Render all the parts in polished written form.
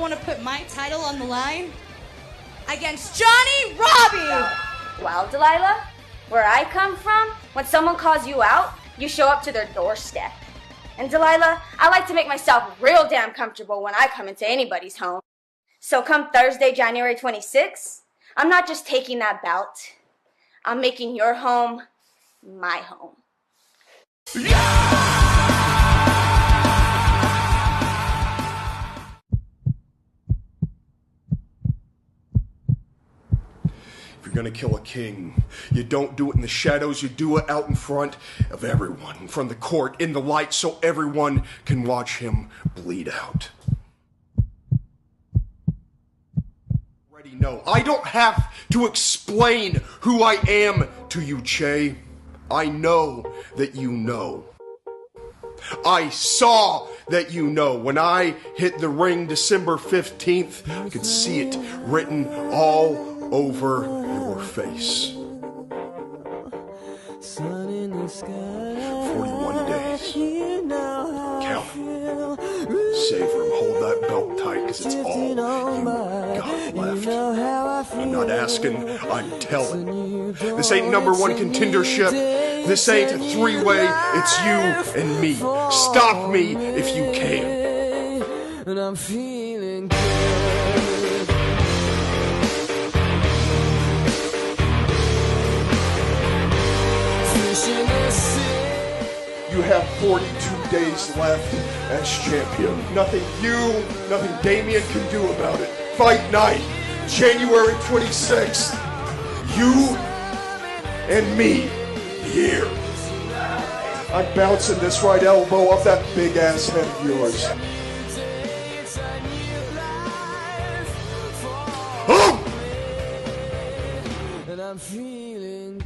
want to put my title on the line against Johnnie Robbie. Well, Deililah, where I come from, when someone calls you out, you show up to their doorstep. And Deililah, I like to make myself real damn comfortable when I come into anybody's home. So come Thursday, January 26th, I'm not just taking that belt. I'm making your home my home. Yeah! If you're gonna kill a king, you don't do it in the shadows, you do it out in front of everyone, in front of the court, in the light, so everyone can watch him bleed out. Already know. I don't have to explain who I am to you, 𝗙𝗍. I know that you know. I saw that you know. When I hit the ring December 15th, I could see it written all over your face. 41 days. Count them. Savor them. Hold that belt tight, because it's all you got left. I'm not asking, I'm telling. This ain't #1 contendership. This ain't a three-way. It's you and me. Stop me if you can. And I'm feeling good. You have 42 days left as champion. Nothing you, nothing Damien can do about it. Fight night, January 26th. You and me here. I'm bouncing this right elbow off that big ass head of yours. Oh! And I'm feeling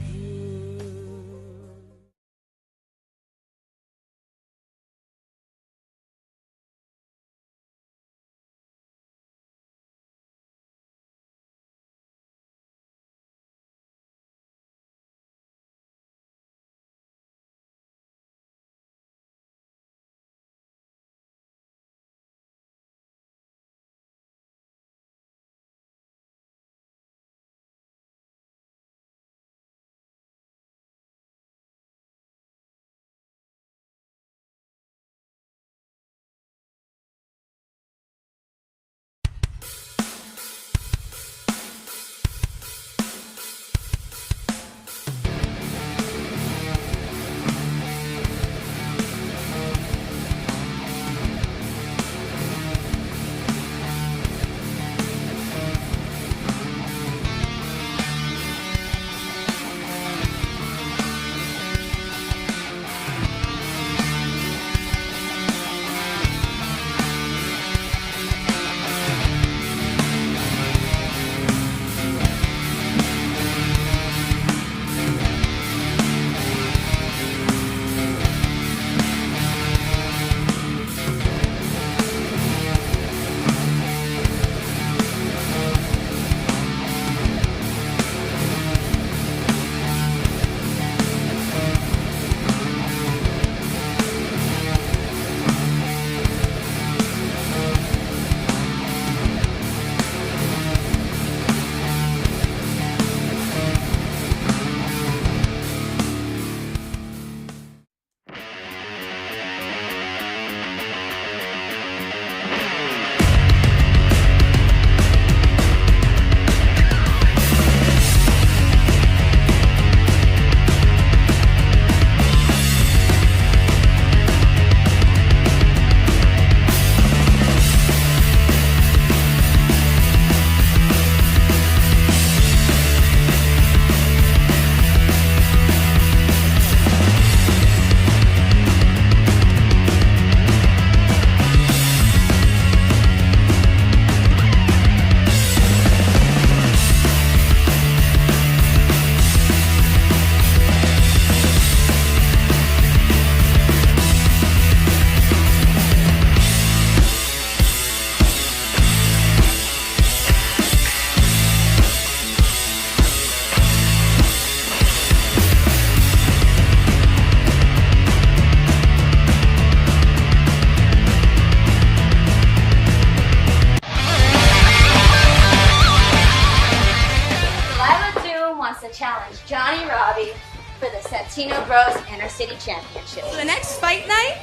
challenge Johnnie Robbie for the Santino Bros Inter-City Championship. For the next fight night,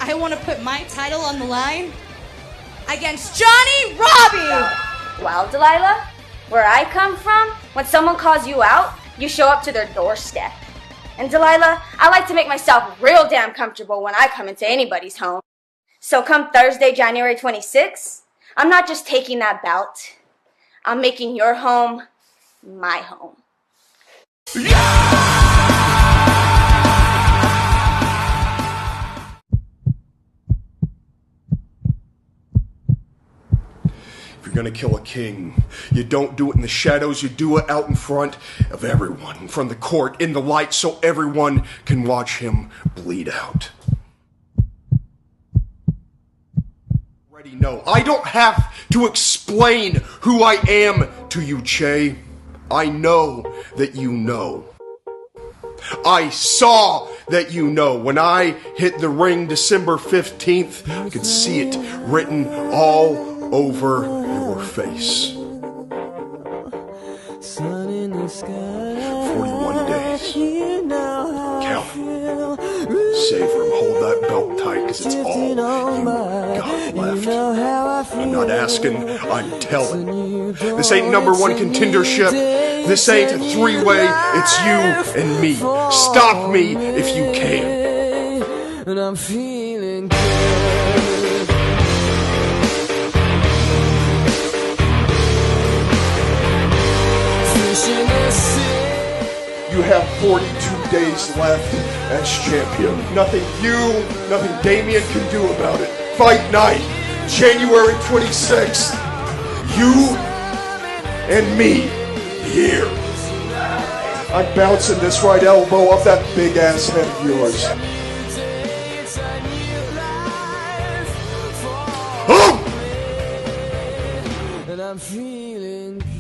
I want to put my title on the line against Johnnie Robbie! Well, Deililah, where I come from, when someone calls you out, you show up to their doorstep. And Deililah, I like to make myself real damn comfortable when I come into anybody's home. So come Thursday, January 26th, I'm not just taking that belt. I'm making your home my home. If you're gonna kill a king, you don't do it in the shadows, you do it out in front of everyone, in front of the court, in the light, so everyone can watch him bleed out. Already know. I don't have to explain who I am to you, 𝗙𝗓𝗏. I know that you know. I saw that you know. When I hit the ring December 15th, I could see it written all over your face. 41 days. Count them. Savor them. Hold that belt tight, because it's all you got left. I'm not asking, I'm telling. This ain't #1 contendership. This ain't a three-way. It's you and me. Stop me if you can. And I'm feeling good. You have 42 days left as champion. Nothing you, nothing Damien can do about it. Fight night, January 26th. You and me here. I'm bouncing this right elbow off that big ass head of yours. Oh! And I'm feeling good.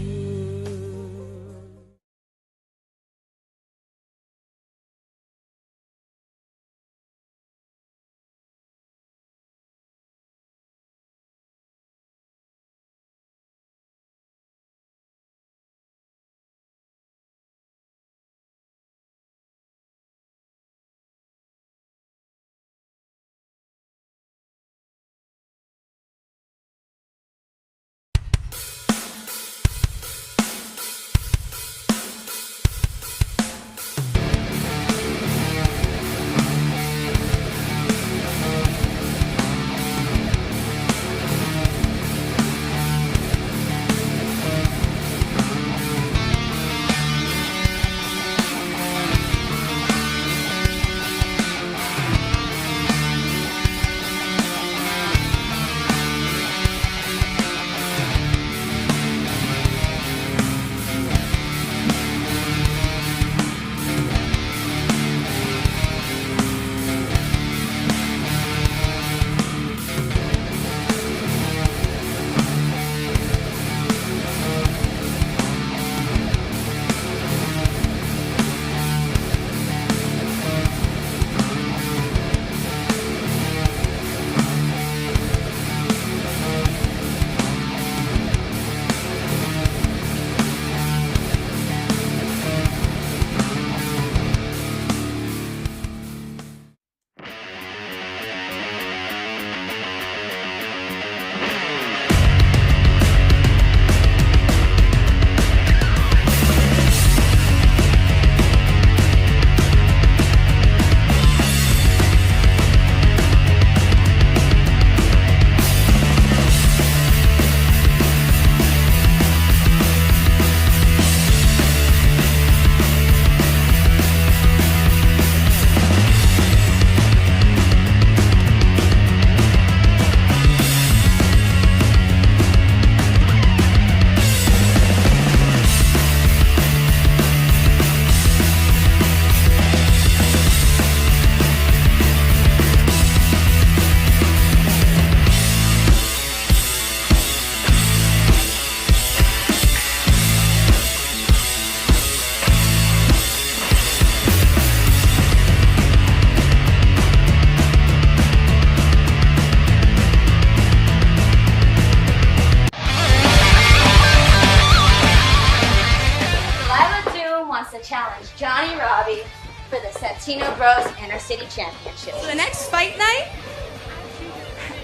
challenge Johnnie Robbie for the Santino Bros Inner City Championship. For the next fight night,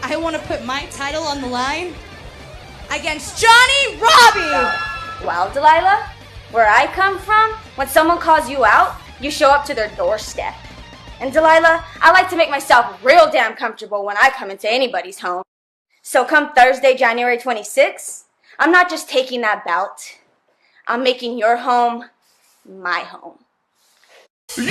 I want to put my title on the line against Johnnie Robbie! Well, Deililah, where I come from, when someone calls you out, you show up to their doorstep. And Deililah, I like to make myself real damn comfortable when I come into anybody's home. So come Thursday, January 26th, I'm not just taking that belt. I'm making your home my home. If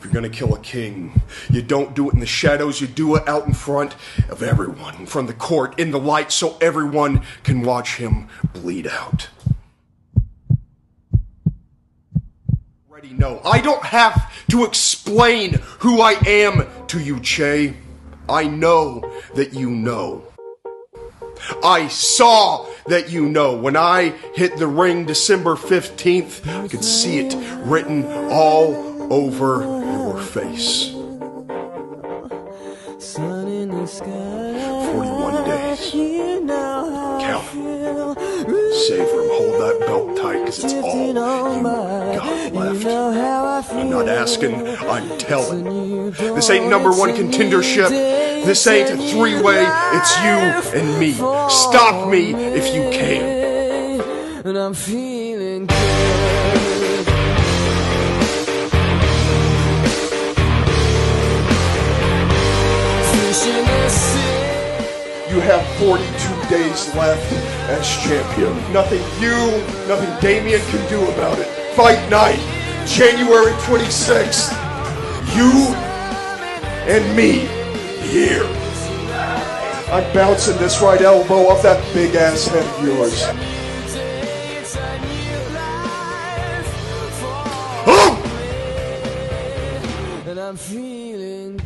you're gonna kill a king, you don't do it in the shadows, you do it out in front of everyone, in front of the court, in the light, so everyone can watch him bleed out. Already know. I don't have to explain who I am to you, 𝗙. I know that you know. I saw that you know. When I hit the ring December 15th, I could see it written all over your face. 41 days. Count them. Savor them. Hold that belt tight, because it's all you got left. I'm not asking, I'm telling. This ain't #1 contendership. This ain't a three-way. It's you and me. Stop me if you can. And I'm feeling good. You have 42 days left as champion. Nothing you, nothing Damien can do about it. Fight night, January 26th. You and me here. I'm bouncing this right elbow off that big ass head of yours. And I'm feeling good.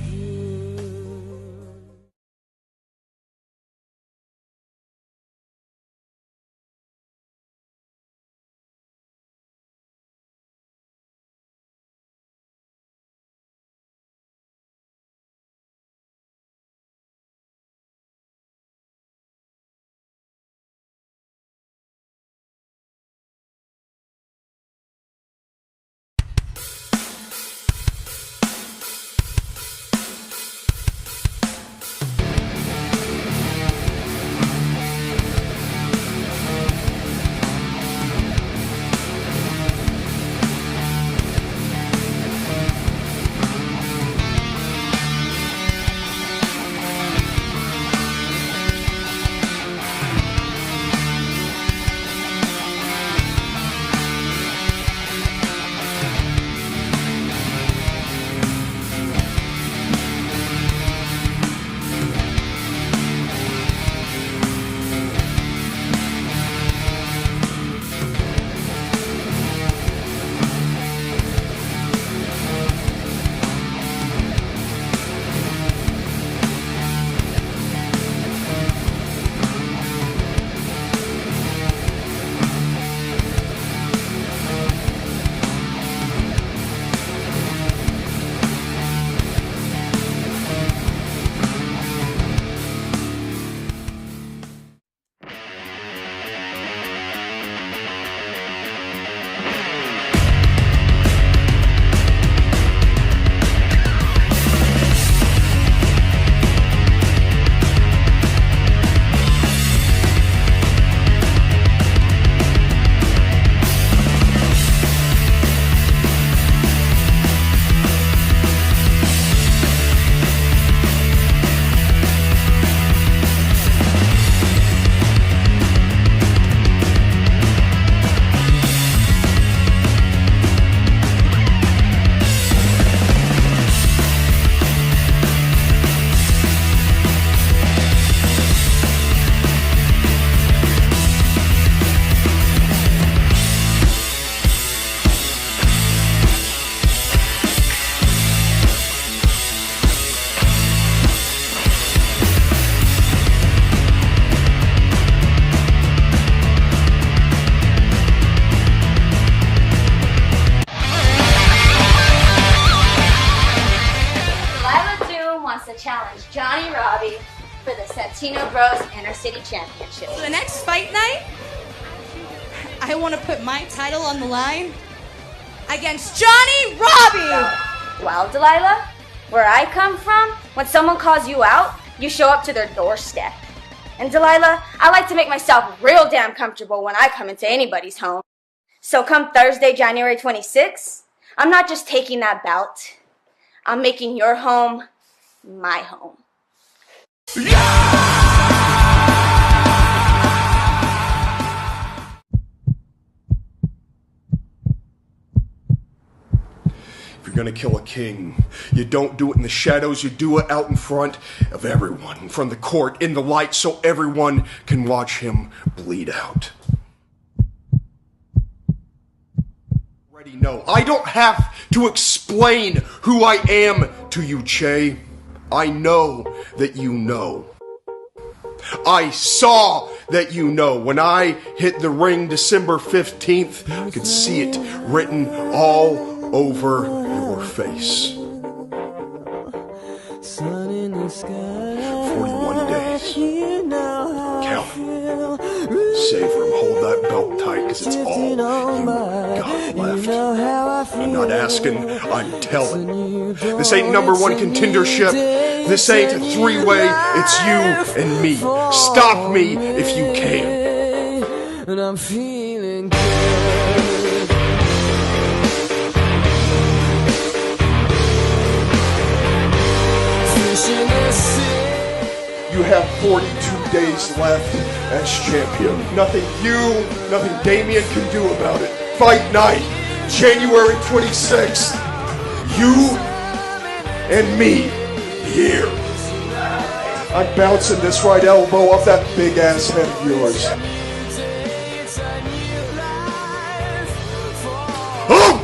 challenge Johnnie Robbie for the Santino Bros Inner City Championship. For the next fight night, I want to put my title on the line against Johnnie Robbie! Well, Deililah, where I come from, when someone calls you out, you show up to their doorstep. And Deililah, I like to make myself real damn comfortable when I come into anybody's home. So come Thursday, January 26th, I'm not just taking that belt. I'm making your home my home. If you're gonna kill a king, you don't do it in the shadows, you do it out in front of everyone, in front of the court, in the light, so everyone can watch him bleed out. Already know. I don't have to explain who I am to you, 𝗙𝗓𝗏. I know that you know. I saw that you know. When I hit the ring December 15th, I could see it written all over your face. 41 days. Count them. Savor them. Hold that belt tight, because it's all you got left. I'm not asking, I'm telling. This ain't #1 contendership. This ain't a three-way. It's you and me. Stop me if you can. And I'm feeling good. You have 42 days left as champion. Nothing you, nothing Damien can do about it. Fight night, January 26th. You and me here. I'm bouncing this right elbow off that big ass head of yours. Oh!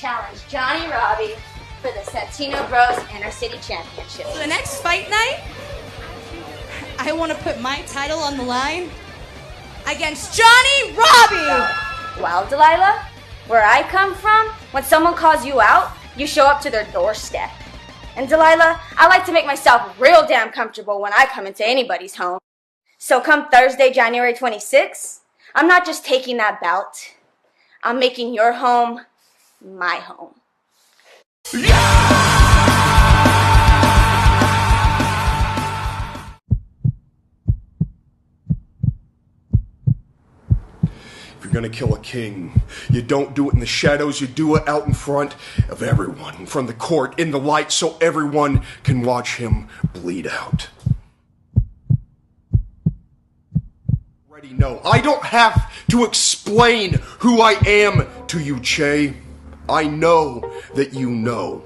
challenge Johnnie Robbie for the Santino Bros Inner City Championship. For the next fight night, I want to put my title on the line against Johnnie Robbie. Well, Deililah, where I come from, when someone calls you out, you show up to their doorstep. And Deililah, I like to make myself real damn comfortable when I come into anybody's home. So come Thursday, January 26th, I'm not just taking that belt. I'm making your home my home. If you're gonna kill a king, you don't do it in the shadows, you do it out in front of everyone, in front of the court, in the light, so everyone can watch him bleed out. Already know. I don't have to explain who I am to you, 𝗙𝗵𝗵𝗵𝘁. I know that you know.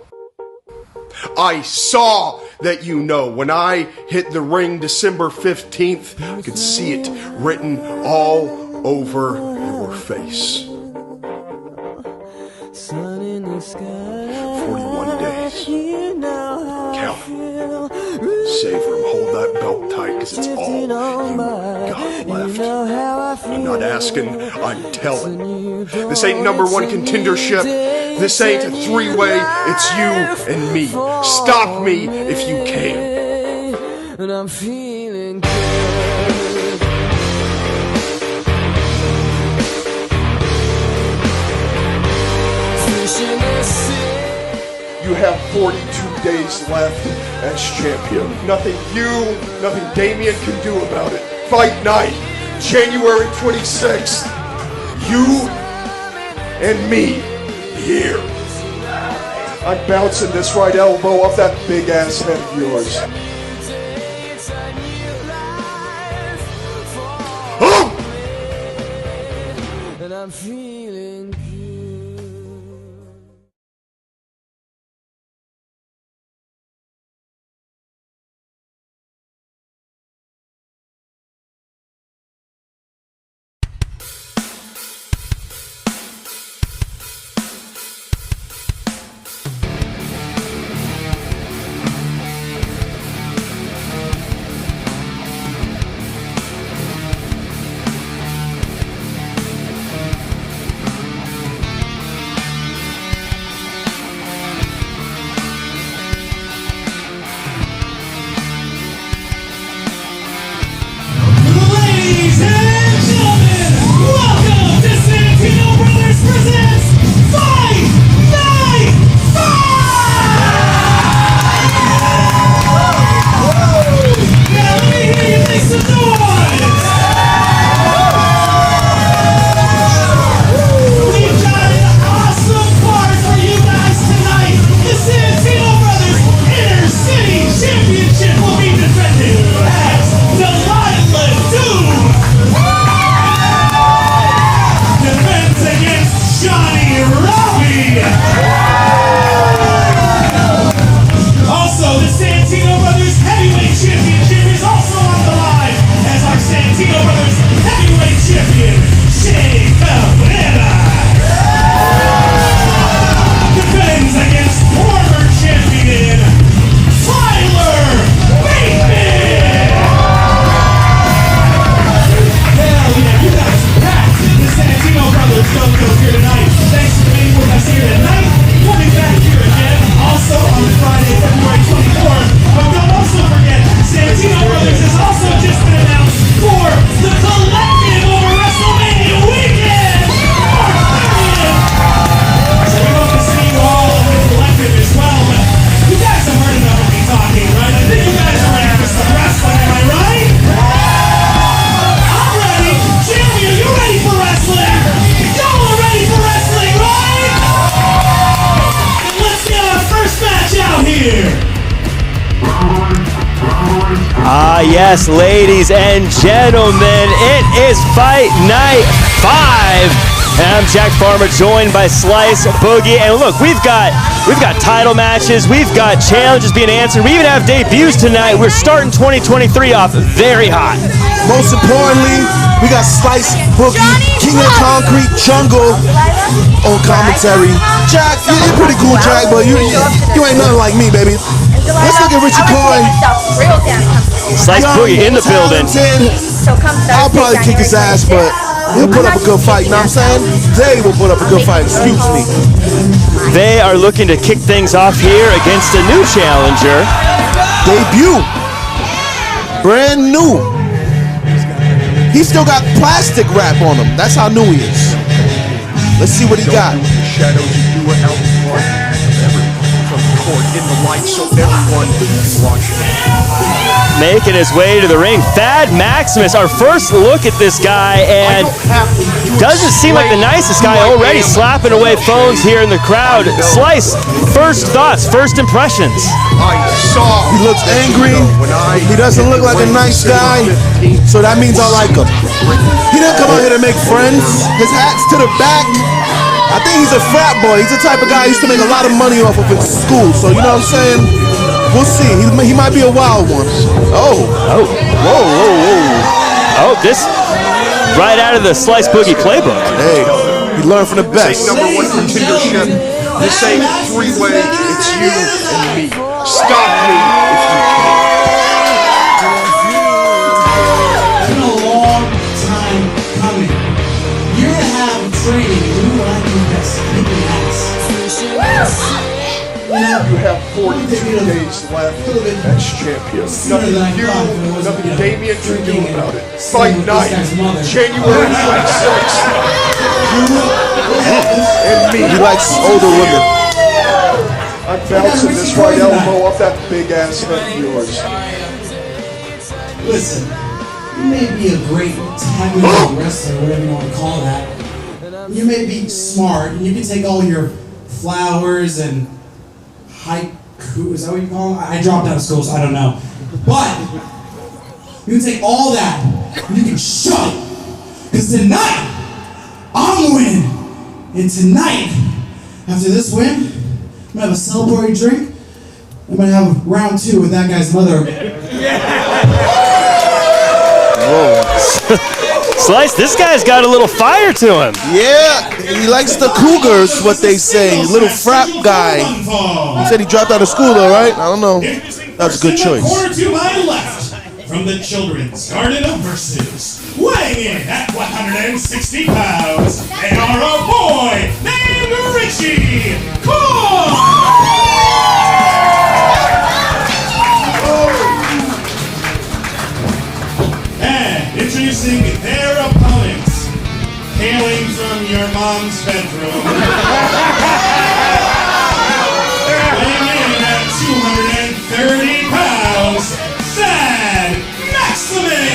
I saw that you know. When I hit the ring December 15th, I could see it written all over your face. 41 days. Count them. Savor them. Hold that belt tight, because it's all you got left. I'm not asking, I'm telling. This ain't #1 contendership. This ain't a three-way. It's you and me. Stop me if you can. And I'm feeling good. You have 42 days left as champion. Nothing you, nothing Damien can do about it. Fight night, January 26th. You and me here. I'm bouncing this right elbow off that big ass head of yours. Oh! And I'm feeling good. Yes, ladies and gentlemen, it is Fight Night 5. And I'm 𝗙𝗵𝗵𝗵𝗁, joined by Slice, Boogie, and look, we've got title matches, we've got challenges being answered, we even have debuts tonight. We're starting 2023 off very hot. Most importantly, we got Slice, Boogie, King of Concrete, Jungle on commentary. Jack, you're pretty cool, Jack, but you ain't nothing like me, baby. Let's look at Richie Cohen. Real damn Slice Boogie in the building. So come Thursday, I'll probably kick his ass, but he'll put up a good fight, you know what I'm saying? They will put up a good fight, excuse me. They are looking to kick things off here against a new challenger. Debut. Brand new. He still got plastic wrap on him. That's how new he is. Let's see what he got. Shadows, you do it out in front of everyone from the court in the light so everyone can watch it. Making his way to the ring, Thad Maximus, our first look at this guy, and doesn't seem like the nicest guy already, slapping away phones here in the crowd. Slice, first thoughts, first impressions. He looks angry. He doesn't look like a nice guy, so that means I like him. He didn't come out here to make friends. His hat's to the back. I think he's a frat boy. He's the type of guy who used to make a lot of money off of in school, so you know what I'm saying? We'll see. He might be a wild one. Oh. Whoa, whoa, whoa. Oh, this right out of the Slice Boogie playbook. Hey, he learned from the best. This ain't #1 contendership. This ain't three-way. It's you and me. Stop me if you can. It's been a long time coming. You're gonna have training. Do what I do best. Kick the ass. You have 42 days left as champion. Nothing you, nothing Damien can do about it. Fight night, January 26th. You and me. He likes older women. I'm bouncing this right elbow off that big ass head of yours. Listen, you may be a great heavyweight wrestler, whatever you want to call that. You may be smart, and you can take all your flowers and haiku, is that what you call them? I dropped out of school, so I don't know. But you can take all that, and you can shut it. Because tonight, I'm winning. And tonight, after this win, I'm gonna have a celebratory drink. I'm gonna have round 2 with that guy's mother. Whoa. Slice, this guy's got a little fire to him. Yeah, he likes the Cougars, what they say. Little frat guy. He said he dropped out of school though, right? I don't know. That's a good choice. Corner to my left, from the Children's Garden of Versus, weighing in at 160 pounds, they are a boy named Richie. And introducing their opponents, hailing from your mom's bedroom, weighing in at 230 pounds, Thad Maximus!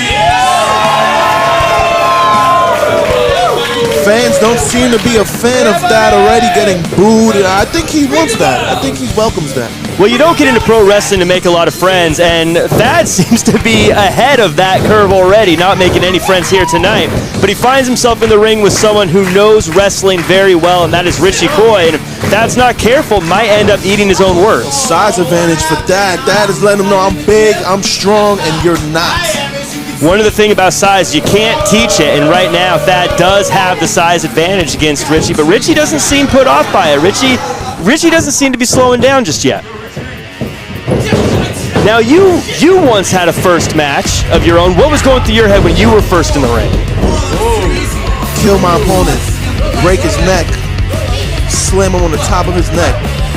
Fans don't seem to be a fan of that already getting booed. I think he wants that. I think he welcomes that. Well, you don't get into pro wrestling to make a lot of friends, and Thad seems to be ahead of that curve already, not making any friends here tonight. But he finds himself in the ring with someone who knows wrestling very well, and that is Richie Coy. And if Thad's not careful, might end up eating his own words. Size advantage for Thad. Thad is letting him know I'm big, I'm strong, and you're not. One of the things about size, you can't teach it, and right now Thad does have the size advantage against Richie, but Richie doesn't seem put off by it. Richie doesn't seem to be slowing down just yet. Now you once had a first match of your own. What was going through your head when you were first in the ring? Kill my opponent, break his neck, slam him on the top of his neck.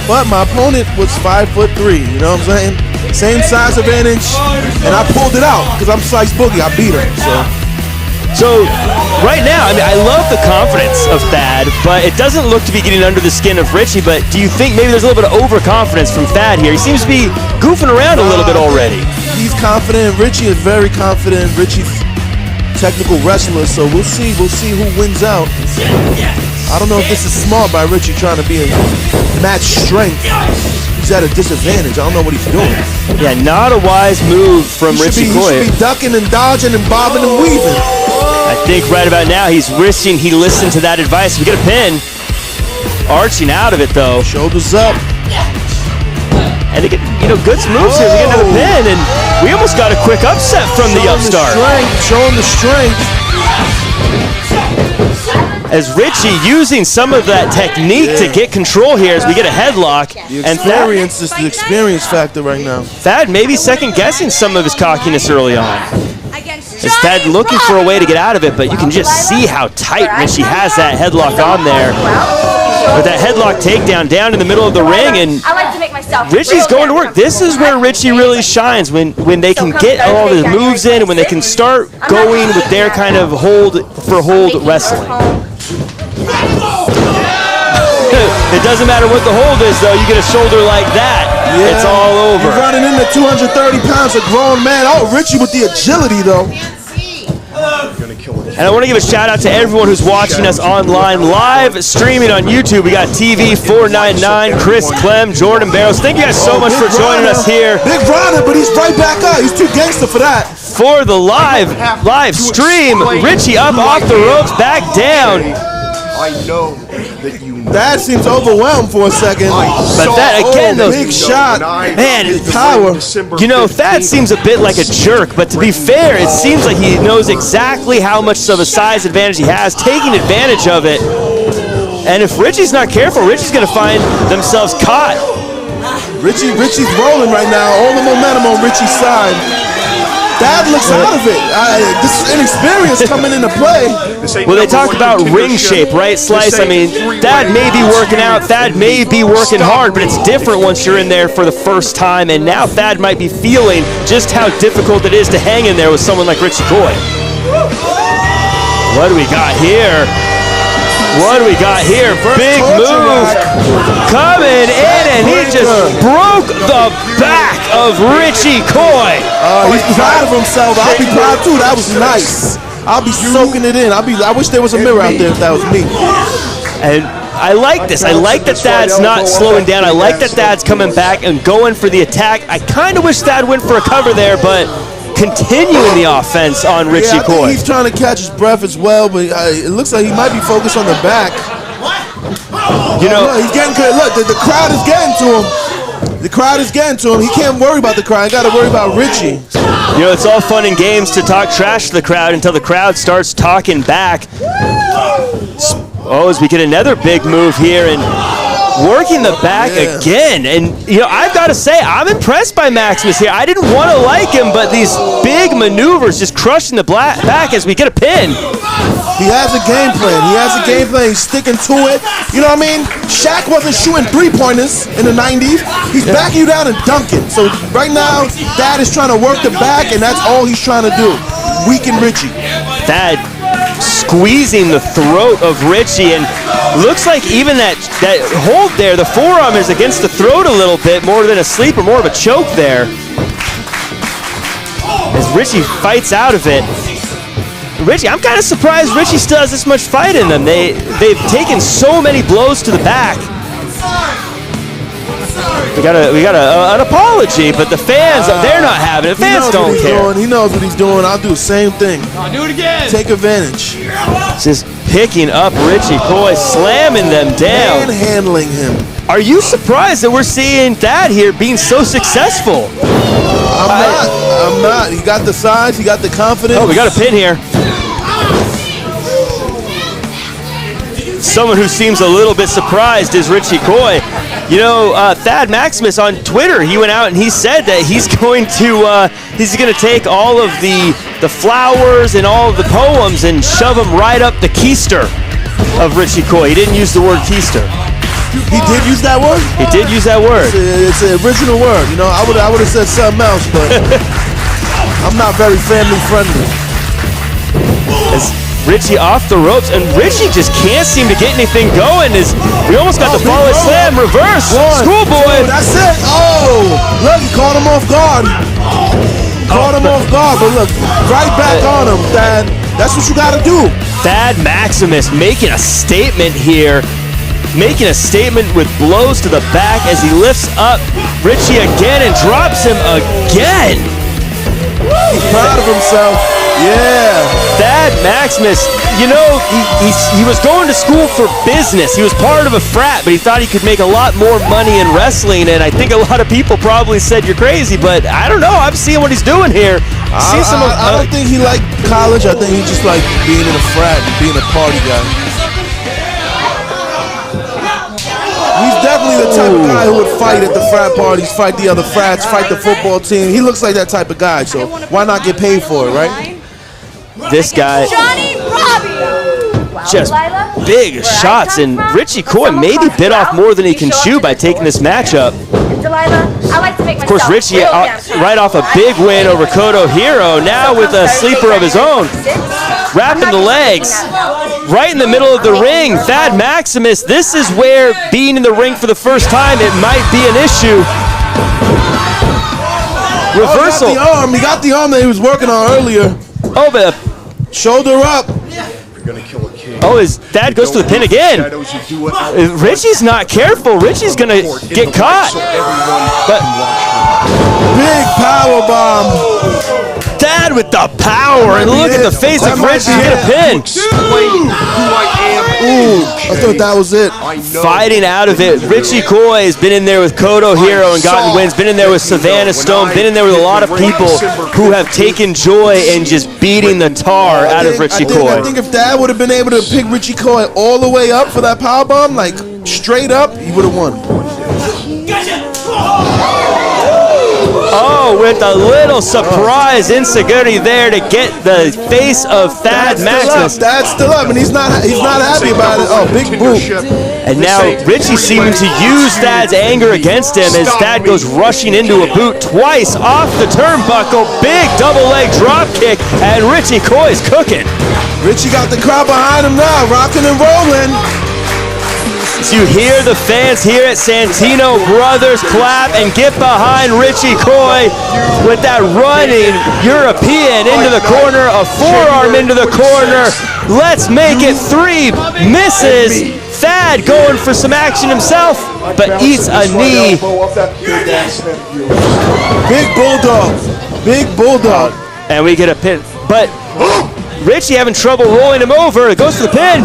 But my opponent was 5'3", you know what I'm saying? Same size advantage, and I pulled it out because I'm Slice Boogie. I beat him. So right now, I mean, I love the confidence of Thad, but it doesn't look to be getting under the skin of Richie. But do you think maybe there's a little bit of overconfidence from Thad here? He seems to be goofing around a little bit already. He's confident. Richie is very confident. Richie's technical wrestler, so we'll see. We'll see who wins out. I don't know if this is smart by Richie trying to be in match strength. He's at a disadvantage. I don't know what he's doing. Yeah, not a wise move from Richie Coy. He should be ducking and dodging and bobbing and weaving. I think right about now he's wishing he listened to that advice. We get a pin. Arching out of it though. Shoulders up. And they get, good moves here. We get another pin, and we almost got a quick upset from the upstart. Showing the strength. as Richie using some of that technique to get control here as we get a headlock. The experience is the experience factor right now. Thad maybe second guessing some of his cockiness early on. As Thad looking for a way to get out of it, but you can just see how tight Richie has that headlock on there. With that headlock takedown down in the middle of the ring, and Richie's going to work. This is where Richie really shines, when they can get all the moves in and when they can start going with their kind of hold wrestling. It doesn't matter what the hold is, though. You get a shoulder like that, it's all over. You're running into 230 pounds, a grown man. Oh, Richie with the agility, though. And I want to give a shout out to everyone who's watching us online, live streaming on YouTube. We got TV499, Chris Clem, Jordan Barrows. Thank you guys so much for joining us here. Big runner, but he's right back up. He's too gangster for that. For the live stream, Richie up off the ropes, back down. I know that you know. That seems overwhelmed for a second. But that, again, those big shot. Man, his power. You know, Thad seems a bit like a jerk, but to be fair, it seems like he knows exactly how much of a size advantage he has, taking advantage of it. And if Richie's not careful, Richie's going to find themselves caught. Richie's rolling right now. All the momentum on Richie's side. Thad looks out of it. This is inexperience coming into play. Well, they talk about ring shape, right, Slice? I mean, Thad may be working out, Thad may be working hard, but it's different once you're in there for the first time, and now Thad might be feeling just how difficult it is to hang in there with someone like Richie Coy. What do we got here? What do we got here? Big move coming in, and he just broke the back of Richie Coy. He's proud of himself. I'll be proud too. That was nice. I'll be soaking it in. I wish there was a mirror out there if that was me. And I like this. I like that Thad's not slowing down. I like that Thad's coming back and going for the attack. I kind of wish Thad went for a cover there, but continuing the offense on Richie Coy. He's trying to catch his breath as well, but it looks like he might be focused on the back. You know, he's getting good. Look, the crowd is getting to him. The crowd is getting to him. He can't worry about the crowd. He got to worry about Richie. You know, it's all fun and games to talk trash to the crowd until the crowd starts talking back. Oh, as we get another big move here and working the back again. And, you know, I've got to say, I'm impressed by Maximus here. I didn't want to like him, but these big maneuvers just crushing the back as we get a pin. He has a game plan. He has a game plan. He's sticking to it. You know what I mean? Shaq wasn't shooting three-pointers in the 90s. He's backing you down and dunking. So right now, Thad is trying to work the back, and that's all he's trying to do. Weaken Richie. Thad squeezing the throat of Richie, and looks like even that hold there, the forearm is against the throat a little bit, more than a sleep or more of a choke there. As Richie fights out of it. Richie, I'm kind of surprised Richie still has this much fight in them. They've taken so many blows to the back. We got an apology, but the fans, they're not having it. Fans don't care. He knows what he's doing. I'll do the same thing. I'll do it again. Take advantage. Just picking up Richie Coy, slamming them down. Manhandling him. Are you surprised that we're seeing Thad here being so successful? I'm not. He got the size. He got the confidence. Oh, we got a pin here. Someone who seems a little bit surprised is Richie Coy. You know, Thad Maximus on Twitter, he went out and he said that he's going to take all of the flowers and all of the poems and shove them right up the keister of Richie Coy. He didn't use the word keister. He did use that word? He did use that word. It's an original word. You know, I would have said something else, but I'm not very family friendly. As Richie off the ropes, and Richie just can't seem to get anything going. We almost got the follow slam reverse. Schoolboy. That's it. Oh, look, he caught him off guard. Caught him off guard, but look, right back on him, Thad. That's what you got to do. Thad Maximus making a statement here. Making a statement with blows to the back as he lifts up Richie again and drops him again. He's proud of himself. Yeah. Thad Maximus, you know, he was going to school for business. He was part of a frat, but he thought he could make a lot more money in wrestling, and I think a lot of people probably said you're crazy, but I don't know. I'm seeing what he's doing here. I don't think he liked college. I think he just liked being in a frat and being a party guy. definitely the type of guy who would fight at the frat parties, fight the other frats, fight the football team. He looks like that type of guy, so why not get paid for it, right? This guy, Johnnie Robbie. just big shots, and Richie Coy maybe bit off more than he can chew by taking this matchup. Deililah, I like to make Of course, myself Richie real damn right off a big win over 𝖭𝗏𝗏𝗵𝘁, now with a sleeper of his own. Wrapping the legs right in the middle of the ring. Thad Maximus, this is where being in the ring for the first time, it might be an issue. Reversal. He got the arm. He got the arm that he was working on earlier. Oh, but shoulder up. Oh, his dad goes for the pin again. Richie's not careful. Richie's gonna get caught. But big power bomb. Dad with the power, and look at the face of Richie. Get a pin. Ooh, I thought that was it. Fighting out of it. Richie Coy has been in there with 𝖭𝗏𝗏𝗵𝘁 and gotten wins. Been in there with Savannah Stone. Been in there with a lot of people who have taken joy in just beating the tar out of Richie Coy. I think if Dad would have been able to pick Richie Coy all the way up for that power bomb, like straight up, he would have won. Oh, with a little surprise ensaguri there to get the face of Thad Maximus. Dad's still up, and he's not happy about it. Oh, big boot. And now Richie seeming to use Thad's anger against him as Thad goes rushing into a boot twice off the turnbuckle. Big double leg drop kick, and Richie Coy's cooking. Richie got the crowd behind him now, rocking and rolling. So you hear the fans here at Santino Brothers clap and get behind Richie Coy with that running European into the corner, a forearm into the corner. Let's make it 3 misses. Thad going for some action himself, but eats a knee. Big bulldog. Big bulldog. And we get a pin. But Richie having trouble rolling him over. It goes for the pin.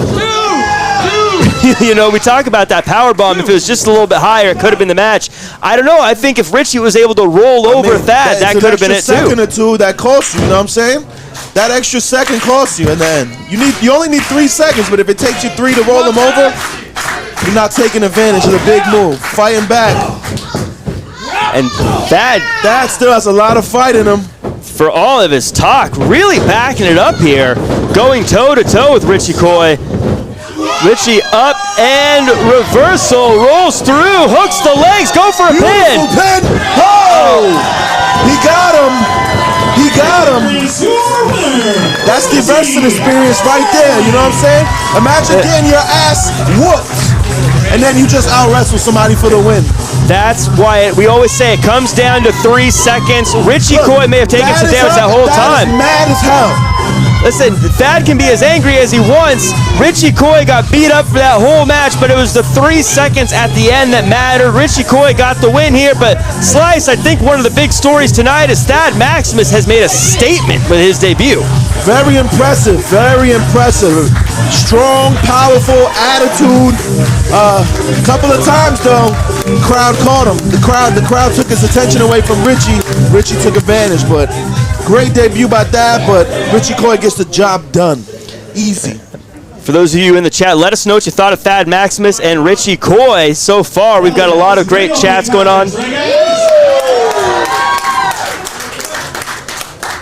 You know, we talk about that power bomb. If it was just a little bit higher, it could have been the match. I don't know. I think if Richie was able to roll over Thad, that could have been it too. Second or two that cost you. You know what I'm saying? That extra second costs you in the end. You only need 3 seconds, but if it takes you 3 to roll him over, you're not taking advantage of the big move. Fighting back. And Thad still has a lot of fight in him. For all of his talk, really backing it up here, going toe-to-toe with Richie Coy. Richie up and reversal, rolls through, hooks the legs, go for a pin. Pin. Oh! He got him. He got him. That's the wrestling experience right there, you know what I'm saying? Imagine getting your ass whooped, and then you just out-wrestle somebody for the win. That's why we always say it comes down to 3 seconds. Richie Coy may have taken some damage that whole time. Mad as hell. Listen, Thad can be as angry as he wants. Richie Coy got beat up for that whole match, but it was the 3 seconds at the end that mattered. Richie Coy got the win here, but Slice, I think one of the big stories tonight is Thad Maximus has made a statement with his debut. Very impressive, very impressive. Strong, powerful attitude. A couple of times though, the crowd caught him. The crowd took his attention away from Richie. Richie took advantage, but great debut by Thad, but Richie Coy gets the job done. Easy. For those of you in the chat, let us know what you thought of Thad Maximus and Richie Coy so far. We've got a lot of great chats going on.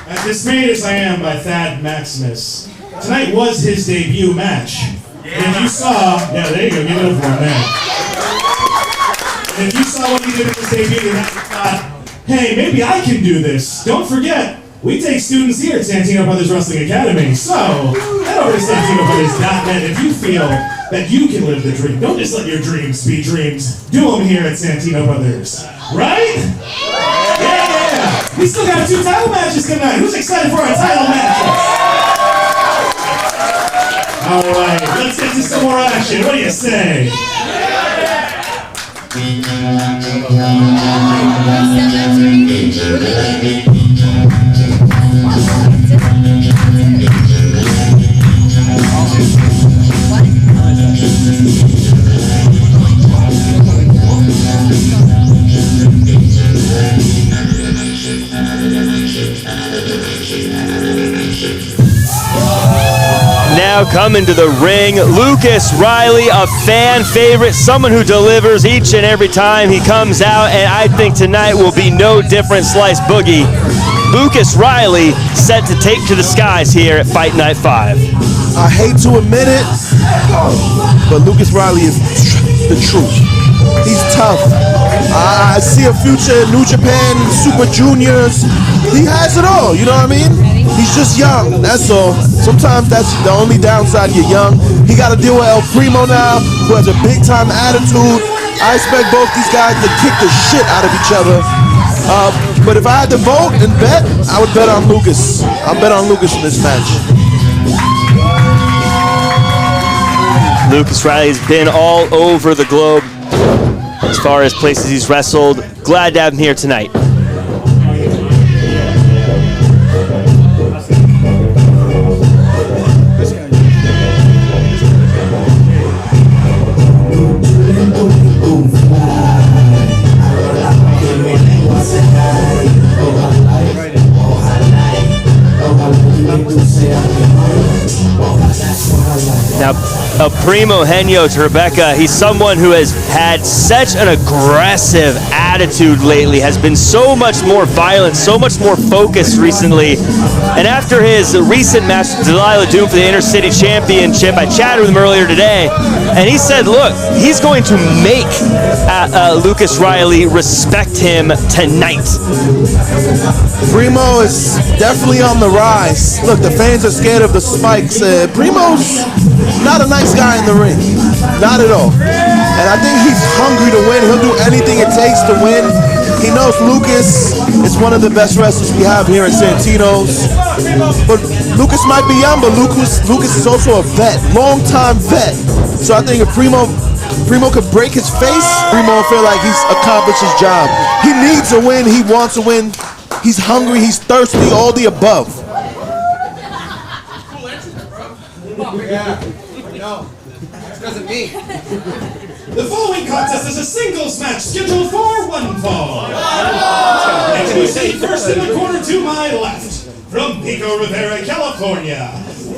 As dismayed as I am by Thad Maximus, tonight was his debut match. And if you saw, there you go, give it up for him, man. And if you saw what he did in his debut, you thought, hey, maybe I can do this. Don't forget, we take students here at Santino Brothers Wrestling Academy. So, head over to SantinoBrothers.net if you feel that you can live the dream. Don't just let your dreams be dreams. Do them here at Santino Brothers. Right? Yeah! We still got 2 title matches tonight. Who's excited for our title matches? Alright, let's get to some more action. What do you say? Now now coming to the ring. Lucas Riley, a fan favorite, someone who delivers each and every time he comes out, and I think tonight will be no different. Slice Boogie. Lucas Riley set to take to the skies here at Fight Night 5. I hate to admit it, but Lucas Riley is the truth. He's tough. I see a future in New Japan, Super Juniors. He has it all, you know what I mean? He's just young, that's all. Sometimes that's the only downside, you're young. He got to deal with El Primo now, who has a big-time attitude. I expect both these guys to kick the shit out of each other. But if I had to vote and bet, I would bet on Lucas. I'll bet on Lucas in this match. Lucas Riley has been all over the globe as far as places he's wrestled. Glad to have him here tonight. Now, Primo, Henio, Trebeca, he's someone who has had such an aggressive attitude lately, has been so much more violent, so much more focused recently. And after his recent match with 𝕭𝖗𝖓𝖏 for the Inter-City Championship, I chatted with him earlier today, and he said, look, he's going to make Lucas Riley respect him tonight. Primo is definitely on the rise. Look, the fans are scared of the spikes. Primo's not a nice guy in the ring. Not at all. And I think he's hungry to win. He'll do anything it takes to win. He knows Lucas is one of the best wrestlers we have here at Santino's. But Lucas might be young, but Lucas is also a vet, long-time vet. So I think if Primo could break his face, Primo will feel like he's accomplished his job. He needs a win. He wants a win. He's hungry. He's thirsty. All the above. Yeah, I know. It's because of me. The following contest is a singles match scheduled for one fall. And we see first in the corner to my left, from 𝗙𝗶𝗴𝗵𝘁, California,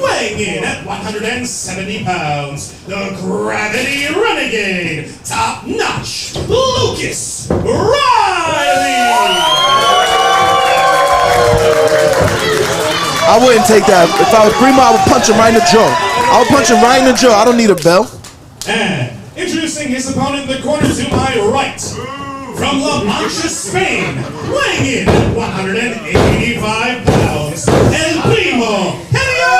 weighing in at 170 pounds, the Gravity Renegade, top-notch, Lucas Riley! I wouldn't take that. If I was Primo, I would punch him right in the jaw. I would punch him right in the jaw. I don't need a bell. And introducing his opponent in the corner to my right, from La Mancha, Spain, weighing in at 185 pounds, El Primo, Henio!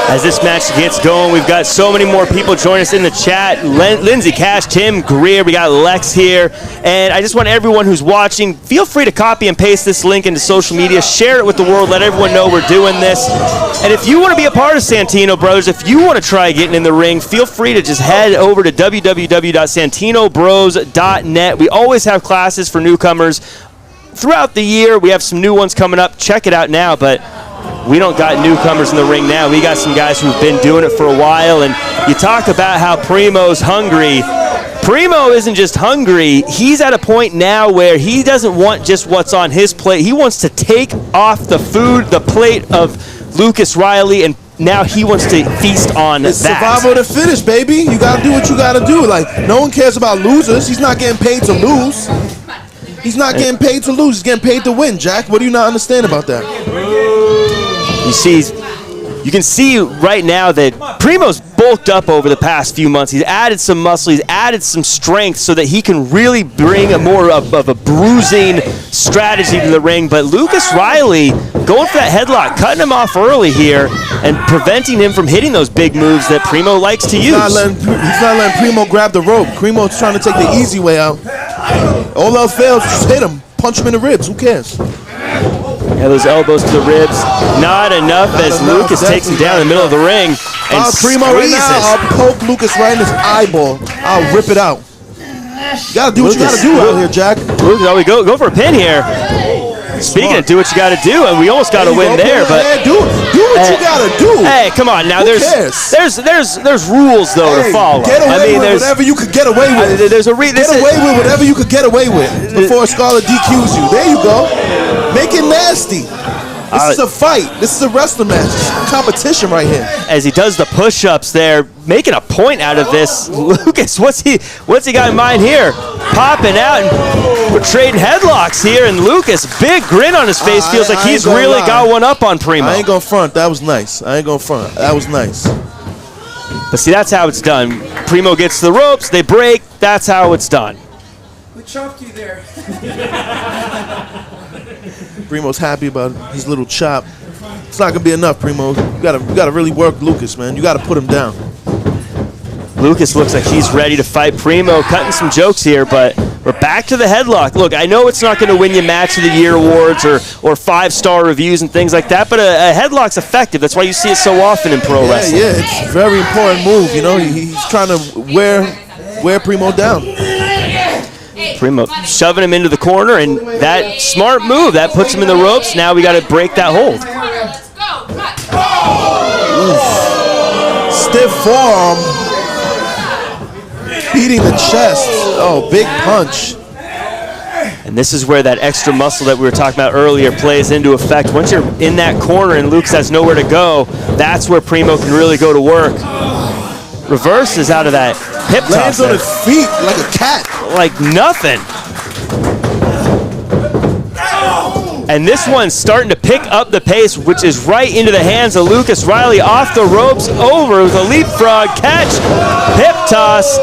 As this match gets going, we've got so many more people joining us in the chat. Lindsay Cash, Tim Greer, we got Lex here. And I just want everyone who's watching, feel free to copy and paste this link into social media. Share it with the world. Let everyone know we're doing this. And if you want to be a part of Santino Brothers, if you want to try getting in the ring, feel free to just head over to www.santinobros.net. We always have classes for newcomers throughout the year. We have some new ones coming up. Check it out now. But we don't got newcomers in the ring now. We got some guys who've been doing it for a while. And you talk about how Primo's hungry. Primo isn't just hungry. He's at a point now where he doesn't want just what's on his plate. He wants to take off the food, the plate of Lucas Riley, and now he wants to feast on It's that. survival of the fittest, baby. You got to do what you got to do. Like, no one cares about losers. He's not getting paid to lose. He's not getting paid to lose. He's getting paid to win, Jack. What do you not understand about that? You can see right now that Primo's bulked up over the past few months. He's added some muscle, he's added some strength so that he can really bring a more of a bruising strategy to the ring. But Lucas Riley going for that headlock, cutting him off early here and preventing him from hitting those big moves that Primo likes to use. He's not letting Primo grab the rope. Primo's trying to take the easy way out. All else fails, just hit him. Punch him in the ribs. Who cares? Yeah, those elbows to the ribs, not enough as Lucas takes him down in the middle of the ring and Primo right now, I'll poke Lucas right in his eyeball. I'll rip it out. You gotta do what you gotta do out here, Jack. Lucas, we go for a pin here. Speaking of do what you gotta do, and we almost got a win there, but do what you gotta do. Hey, come on now. There's rules though to follow. Get away with whatever you could get away with. Get away with whatever you could get away with before Scarlett DQs you. There you go. Make it nasty. This is a fight. This is a wrestling match. This is competition right here. As he does the push-ups there, making a point out of this. Lucas, what's he got in mind here? Popping out, and we're trading headlocks here, and Lucas, big grin on his face, feels like he's really got one up on Primo. I ain't gonna front. That was nice. I ain't gonna front. That was nice. But see, that's how it's done. Primo gets the ropes, they break, that's how it's done. We chopped you there. Primo's happy about his little chop. It's not gonna be enough, Primo. You gotta really work Lucas, man. You gotta put him down. Lucas looks like he's ready to fight Primo, cutting some jokes here, but we're back to the headlock. Look, I know it's not going to win you Match of the Year awards or 5-star reviews and things like that, but a headlock's effective. That's why you see it so often in pro wrestling. Yeah, it's a very important move. You know, he's trying to wear Primo down. Primo shoving him into the corner, and that smart move, that puts him in the ropes. Now we got to break that hold. Stiff forearm. Beating the chest. Oh, big punch. And this is where that extra muscle that we were talking about earlier plays into effect. Once you're in that corner and Lucas has nowhere to go, that's where Primo can really go to work. Reverses out of that hip toss. Lands on his feet like a cat. Like nothing. And this one's starting to pick up the pace, which is right into the hands of Lucas Riley. Off the ropes, over with a leapfrog catch, hip toss,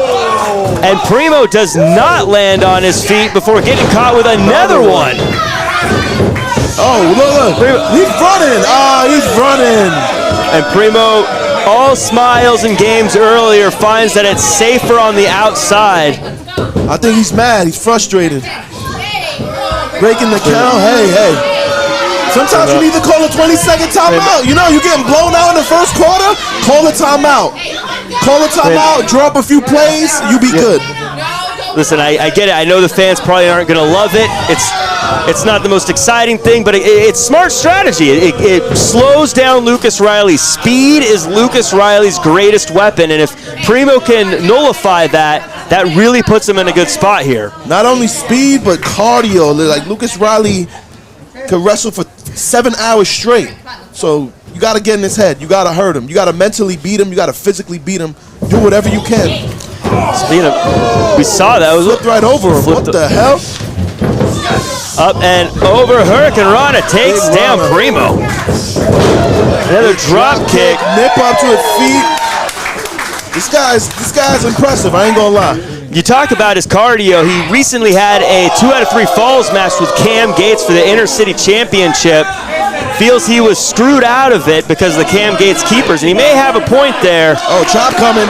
and Primo does not land on his feet before getting caught with another one. Oh, look. He's running. He's running. And Primo, all smiles and games earlier, finds that it's safer on the outside. I think he's mad. He's frustrated. Breaking the count. Hey. Sometimes you need to call a 20-second timeout. You know, you're getting blown out in the first quarter. Call a timeout. Call a timeout. Drop a few plays. You be good. Listen, I get it. I know the fans probably aren't going to love it. It's not the most exciting thing, but it's smart strategy. It slows down Lucas Riley's speed. Is Lucas Riley's greatest weapon, and if Primo can nullify that really puts him in a good spot here. Not only speed, but cardio. Like Lucas Riley could wrestle for 7 hours straight. So you got to get in his head. You got to hurt him. You got to mentally beat him. You got to physically beat him. Do whatever you can. Speed of, we saw that. Flipped right over him. What the hell? Up and over. Hurricane Rana takes down Primo. Another drop kick. Nip up to his feet. This guy's impressive. I ain't gonna lie. You talk about his cardio. He recently had a 2 out of 3 falls match with Cam Gates for the Inner City Championship. Feels he was screwed out of it because of the Cam Gates keepers, and he may have a point there. Oh, chop coming.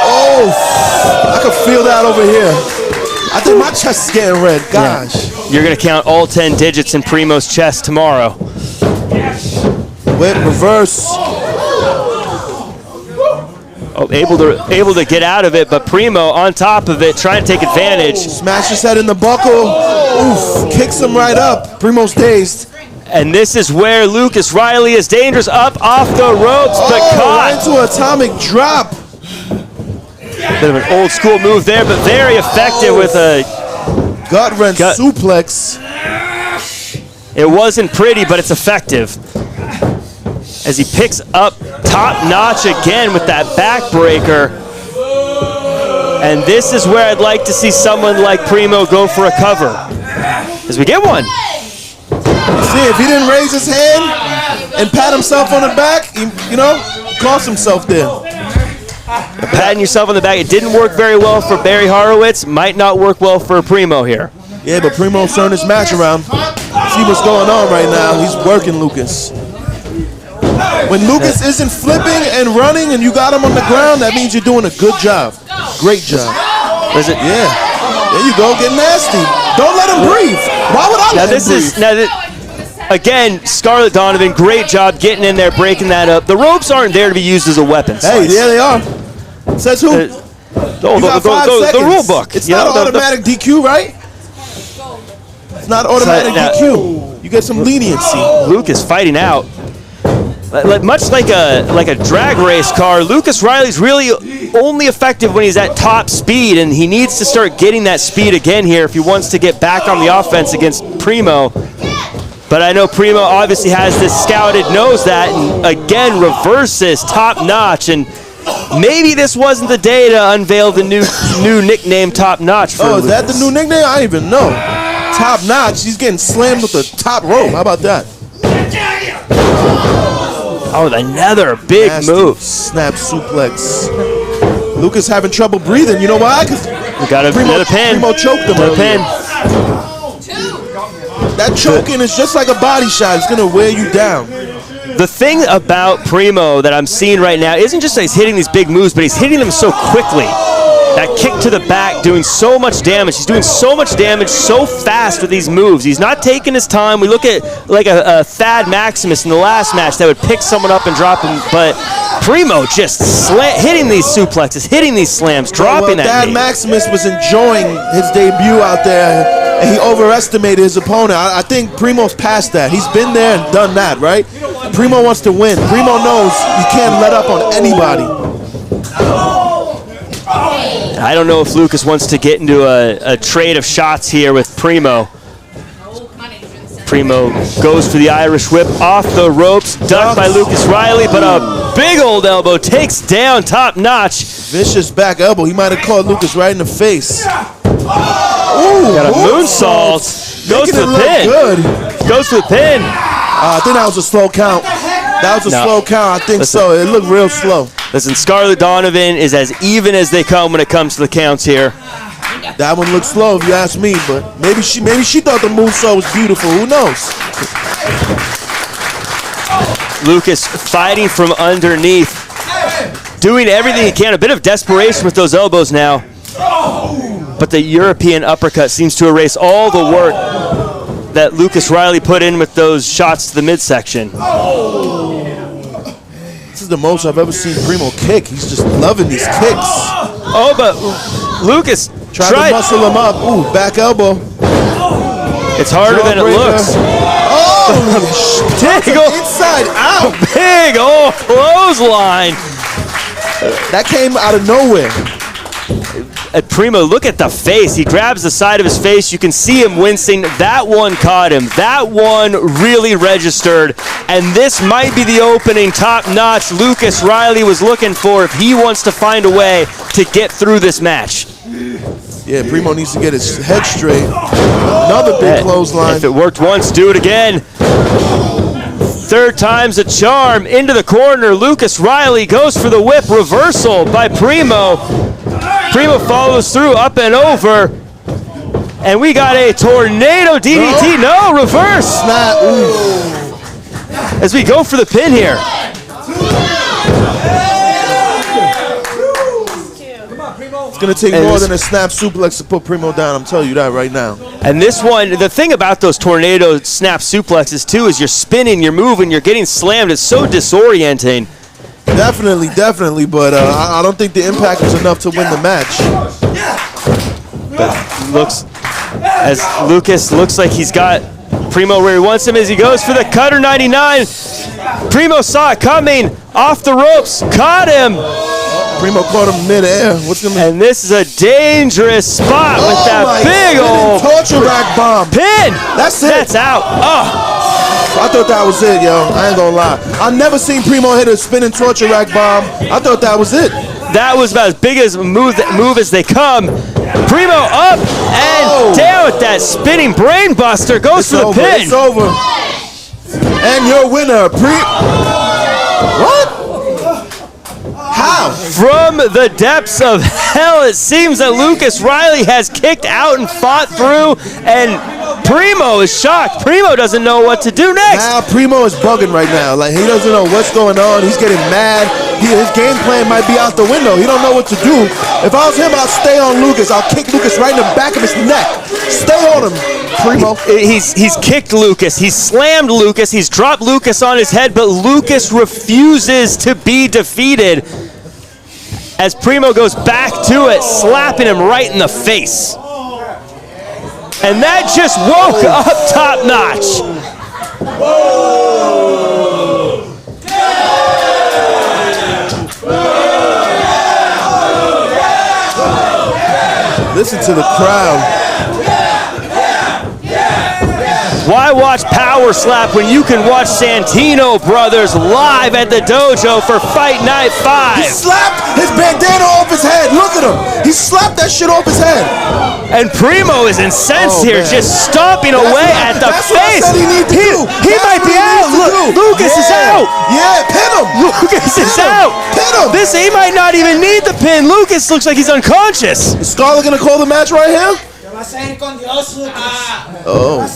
Oh, I can feel that over here. I think my chest is getting red. Gosh. Yeah. You're going to count all 10 digits in Primo's chest tomorrow. Whip, reverse. Oh, able to get out of it, but Primo on top of it, trying to take advantage. Smash his head in the buckle. Oof, kicks him right up. Primo's dazed. And this is where Lucas Riley is dangerous. Up off the ropes, but caught. Right into atomic drop. Bit of an old school move there, but very effective with a gut wrench suplex. It wasn't pretty, but it's effective. As he picks up top notch again with that backbreaker. And this is where I'd like to see someone like Primo go for a cover. As we get one. See, if he didn't raise his hand and pat himself on the back, he cost himself there. Patting yourself on the back, it didn't work very well for 𝗵𝖓𝖏𝗵𝗵. Might not work well for Primo here. Yeah, but Primo's turned his match around. See what's going on right now. He's working Lucas. When Lucas isn't flipping and running and you got him on the ground, that means you're doing a good job. Great job. Is it? Yeah. There you go. Get nasty. Don't let him breathe. Why would I let him breathe? Again, Scarlett Donovan, great job getting in there, breaking that up. The ropes aren't there to be used as a weapon. Hey, yeah, they are. Says who? The rule book. It's not automatic DQ, right? It's not automatic DQ. You get some leniency. Lucas fighting out. much like a drag race car, Lucas Riley's really only effective when he's at top speed, and he needs to start getting that speed again here if he wants to get back on the offense against Primo. But I know Primo obviously has this scouted, knows that, and again reverses top notch. And maybe this wasn't the day to unveil the new nickname Top Notch. Oh, is that the new nickname? I didn't even know. Top Notch. He's getting slammed with the top rope. How about that? Oh, another big Nasty move. Snap suplex. Lucas having trouble breathing. You know why? Because we got another pin. Primo choked him earlier. That choking is just like a body shot. It's going to wear you down. The thing about Primo that I'm seeing right now isn't just that he's hitting these big moves, but he's hitting them so quickly. That kick to the back doing so much damage. He's doing so much damage so fast with these moves. He's not taking his time. We look at like a Thad Maximus in the last match that would pick someone up and drop him, but Primo just hitting these suplexes, hitting these slams, dropping that Thad knee. Maximus was enjoying his debut out there, and he overestimated his opponent. I think Primo's past that. He's been there and done that, right? Primo wants to win. Primo knows you can't let up on anybody. I don't know if Lucas wants to get into a trade of shots here with Primo. Primo goes for the Irish whip off the ropes, ducked by Lucas Riley, but a big old elbow takes down Top Notch. Vicious back elbow. He might have caught Lucas right in the face. Ooh, got a moonsault. Goes to the pin. Good. Goes to the pin. I think that was a slow count. That was a slow count. I think so. It looked real slow. Listen, Scarlett Donovan is as even as they come when it comes to the counts here. That one looked slow, if you ask me, but maybe she thought the moonsault was beautiful. Who knows? Lucas fighting from underneath, doing everything he can. A bit of desperation with those elbows now. But the European uppercut seems to erase all the work that Lucas Riley put in with those shots to the midsection. This is the most I've ever seen Primo kick. He's just loving these kicks. Oh, but Lucas tried to muscle him up. Ooh, back elbow. It's harder than it looks. Oh, big old inside out. Big old clothesline. That came out of nowhere. Primo, look at the face. He grabs the side of his face. You can see him wincing. That one caught him. That one really registered. And this might be the opening Top Notch Lucas Riley was looking for if he wants to find a way to get through this match. Yeah, Primo needs to get his head straight. Another big clothesline. If it worked once, do it again. Third time's a charm. Into the corner. Lucas Riley goes for the whip. Reversal by Primo. Primo follows through, up and over. And we got a tornado DDT. No, reverse. Snap. As we go for the pin here. It's going to take more than a snap suplex to put Primo down. I'm telling you that right now. And this one, the thing about those tornado snap suplexes, too, is you're spinning, you're moving, you're getting slammed. It's so disorienting. Definitely, but I don't think the impact was enough to win the match. But Lucas looks like he's got Primo where he wants him as he goes for the cutter 99. Primo saw it coming, off the ropes, caught him. Primo caught him mid-air. And this is a dangerous spot with that big old torture rack bomb. Pin. That's it. That's out. Oh. I thought that was it, yo. I ain't gonna lie. I've never seen Primo hit a spinning torture rack bomb. I thought that was it. That was about as big as a move as they come. Primo up and down with that spinning brain buster. Goes for the pin. It's over. And your winner, What? How? From the depths of hell, it seems that Lucas Riley has kicked out and fought through, and Primo is shocked. Primo doesn't know what to do next. Now Primo is bugging right now. Like, he doesn't know what's going on. He's getting mad. His game plan might be out the window. He don't know what to do. If I was him, I'll stay on Lucas. I'll kick Lucas right in the back of his neck. Stay on him, Primo. He's kicked Lucas. He's slammed Lucas. He's dropped Lucas on his head, but Lucas refuses to be defeated as Primo goes back to it, slapping him right in the face. And that just woke up Top Notch. Listen to the crowd. Why watch Power Slap when you can watch Santino Brothers live at the Dojo for Fight Night 5? He slapped his bandana off his head. Look at him. He slapped that shit off his head. And Primo is incensed here, just stomping away at the that's face. What I said he needs to do. He might be out. Look, Lucas is out. Yeah, pin him. Lucas is out. Pin him. He might not even need the pin. Lucas looks like he's unconscious. Is Scarlett gonna call the match right here? Oh.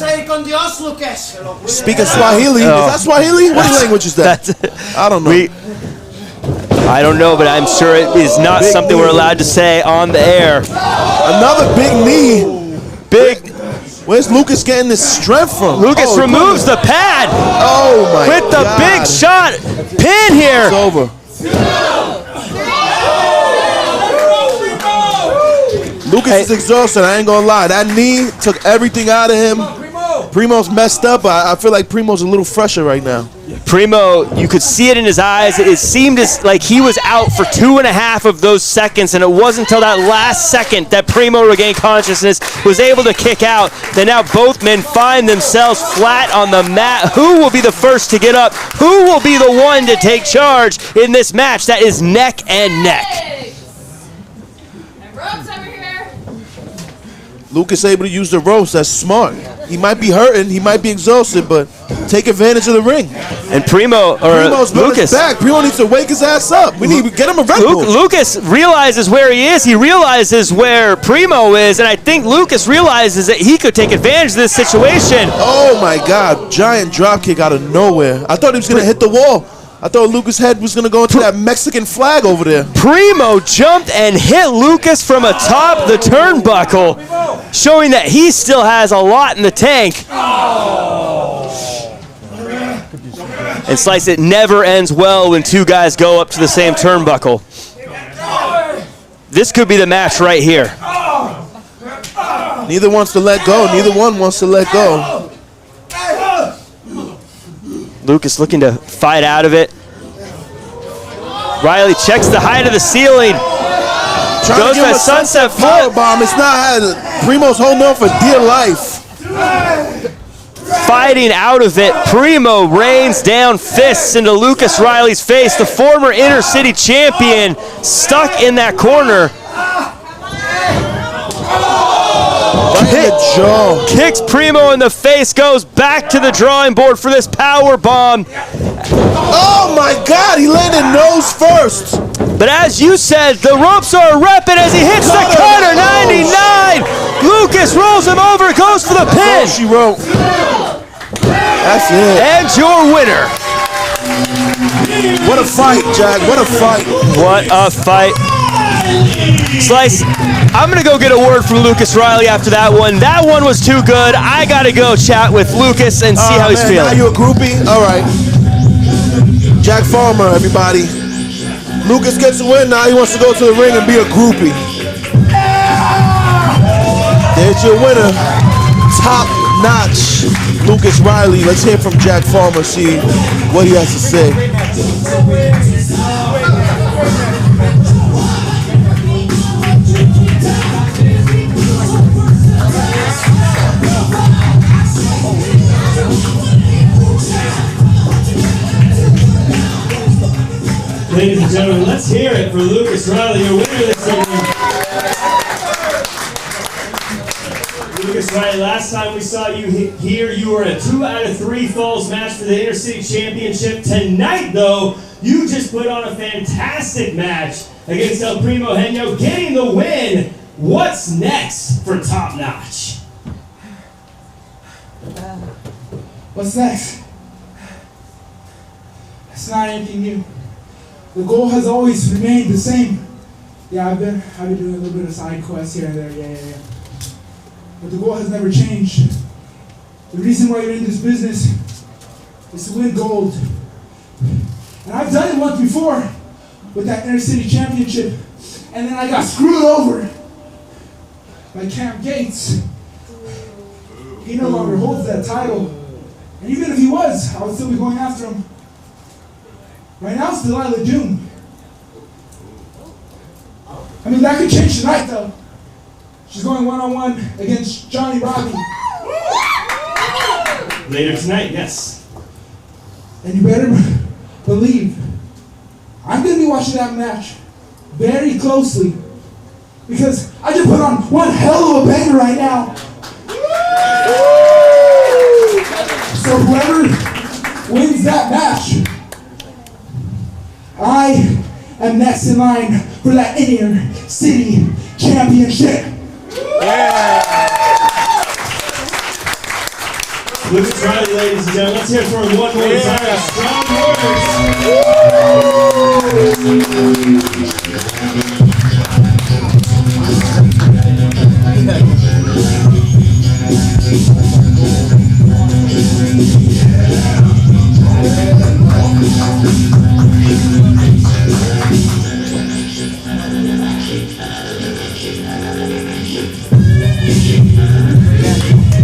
Speaking Swahili. Is that Swahili? What language is that? I don't know. I don't know, but I'm sure it is not something we're allowed to say on the air. Another big knee. Where's Lucas getting this strength from? Lucas removes the pad. Oh my God. With the big shot. Pin here. It's over. Lucas is exhausted, I ain't gonna lie. That knee took everything out of him. Primo's messed up. I feel like Primo's a little fresher right now. Primo, you could see it in his eyes. It seemed like he was out for 2.5 of those seconds, and it wasn't until that last second that Primo regained consciousness, was able to kick out. Then now both men find themselves flat on the mat. Who will be the first to get up? Who will be the one to take charge in this match that is neck and neck? Lucas able to use the ropes. That's smart. He might be hurting. He might be exhausted, but take advantage of the ring. And Primo's Lucas back. Primo needs to wake his ass up. We need to get him a Red Bull. Lucas realizes where he is. He realizes where Primo is, and I think Lucas realizes that he could take advantage of this situation. Oh my God! Giant drop kick out of nowhere. I thought he was gonna hit the wall. I thought Lucas' head was going to go into that Mexican flag over there. Primo jumped and hit Lucas from atop the turnbuckle, showing that he still has a lot in the tank. And Slice, it never ends well when two guys go up to the same turnbuckle. This could be the match right here. Neither wants to let go. Neither one wants to let go. Lucas looking to fight out of it. Riley checks the height of the ceiling. Goes for a sunset power bomb. It's not. Primo's holding on for dear life. Fighting out of it. Primo rains down fists into Lucas Riley's face. The former Inner City champion stuck in that corner. Kicks Primo in the face, goes back to the drawing board for this power bomb. Oh my God, he landed nose first. But as you said, the ropes are repping as he hits the cutter. 99. Lucas rolls him over, goes for the pin. She wrote. That's it. And your winner. What a fight, Jack. What a fight. What a fight. Slice, I'm going to go get a word from Lucas Riley after that one. That one was too good. I got to go chat with Lucas and see how he's feeling. Now you a groupie? All right. Jack Farmer, everybody. Lucas gets a win. Now he wants to go to the ring and be a groupie. There's your winner. Top notch. Lucas Riley. Let's hear from Jack Farmer, see what he has to say. Ladies and gentlemen, let's hear it for Lucas Riley, your winner this evening. Lucas Riley, last time we saw you here, you were in a 2 out of 3 falls match for the Inner City Championship. Tonight, though, you just put on a fantastic match against El Primo Henio, getting the win. What's next for Top Notch? What's next? It's not anything new. The goal has always remained the same. Yeah, I've been doing a little bit of side quests here and there, yeah. But the goal has never changed. The reason why you're in this business is to win gold. And I've done it once before with that Inner City Championship, and then I got screwed over by Cam Gates. He no longer holds that title. And even if he was, I would still be going after him. Right now it's 𝕭𝗗𝖓𝖏𝖓𝖵. I mean, that could change tonight, though. She's going one-on-one against Johnnie, Robbie. Later tonight, yes. And you better believe, I'm going to be watching that match very closely because I just put on one hell of a banger right now. So whoever wins that match, I am next in line for that Inner City Championship. Look at Riley, ladies and gentlemen. Let's hear it for him one more time. Strong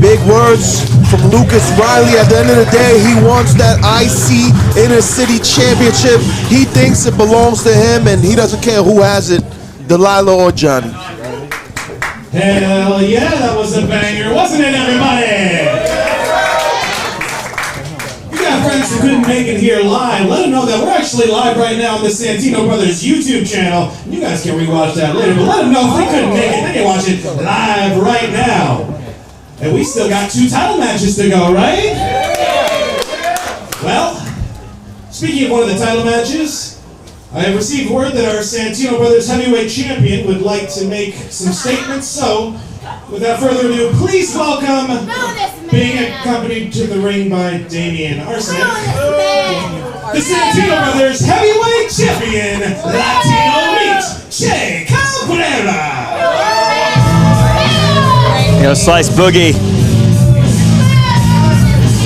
Big words from Lucas Riley. At the end of the day, he wants that IC Inner City Championship. He thinks it belongs to him, and he doesn't care who has it, Deililah or Johnnie. Hell yeah, that was a banger, wasn't it, everybody? You got friends who couldn't make it here live. Let them know that we're actually live right now on the Santino Brothers YouTube channel. You guys can rewatch that later, but let them know if they couldn't make it, they can watch it live right now. And we still got 2 title matches to go, right? Well, speaking of one of the title matches, I have received word that our Santino Brothers heavyweight champion would like to make some statements. So, without further ado, please welcome, being accompanied to the ring by Damien Arson, the Santino Brothers heavyweight champion, Latino meet, 𝗙𝗶𝗴𝗵𝘁. Slice Boogie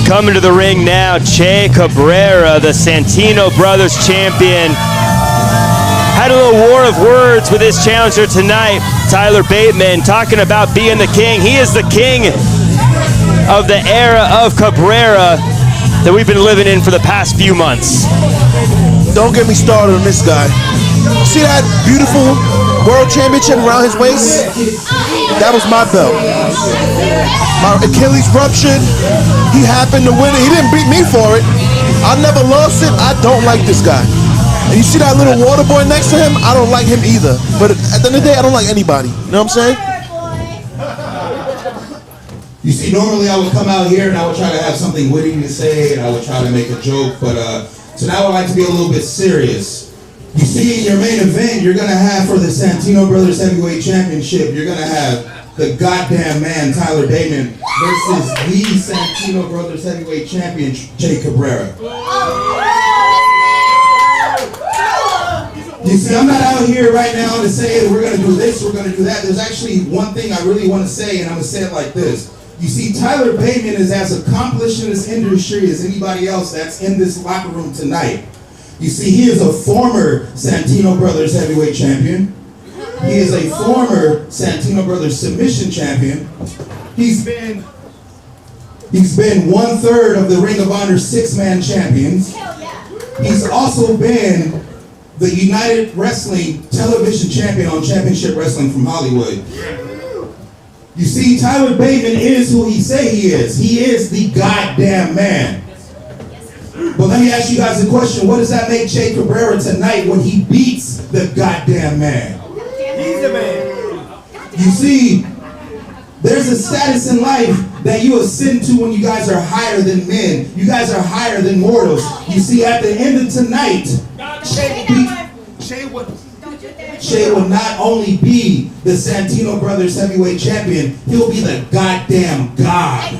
coming to the ring now. Cabrera, the Santino Brothers champion, had a little war of words with his challenger tonight, Tyler Bateman, talking about being the king. He is the king of the era of Cabrera that we've been living in for the past few months. Don't get me started on this guy. See that beautiful world championship around his waist? That was my belt. My Achilles ruptured. He happened to win it. He didn't beat me for it. I never lost it. I don't like this guy. And you see that little water boy next to him? I don't like him either. But at the end of the day, I don't like anybody. You know what I'm saying? You see, normally I would come out here and I would try to have something witty to say and I would try to make a joke, but tonight I would like to be a little bit serious. You see, in your main event, you're going to have for the Santino Brothers Heavyweight Championship, you're going to have the goddamn man, Tyler Bateman, versus the Santino Brothers Heavyweight Champion, 𝗙𝗶𝗴𝗵𝘁. You see, I'm not out here right now to say we're going to do this, we're going to do that. There's actually one thing I really want to say, and I'm going to say it like this. You see, Tyler Bateman is as accomplished in this industry as anybody else that's in this locker room tonight. You see, he is a former Santino Brothers Heavyweight Champion. He is a former Santino Brothers Submission Champion. He's been 1/3 of the Ring of Honor 6-man champions. He's also been the United Wrestling Television Champion on Championship Wrestling from Hollywood. You see, Tyler Bateman is who he say he is. He is the goddamn man. But let me ask you guys a question. What does that make 𝗙𝗶𝗴𝗵𝘁 tonight when he beats the goddamn man? He's the man. You see, there's a status in life that you ascend to when you guys are higher than men. You guys are higher than mortals. You see, at the end of tonight, 𝗙 will not only be the Santino Brothers Heavyweight Champion, he'll be the goddamn God.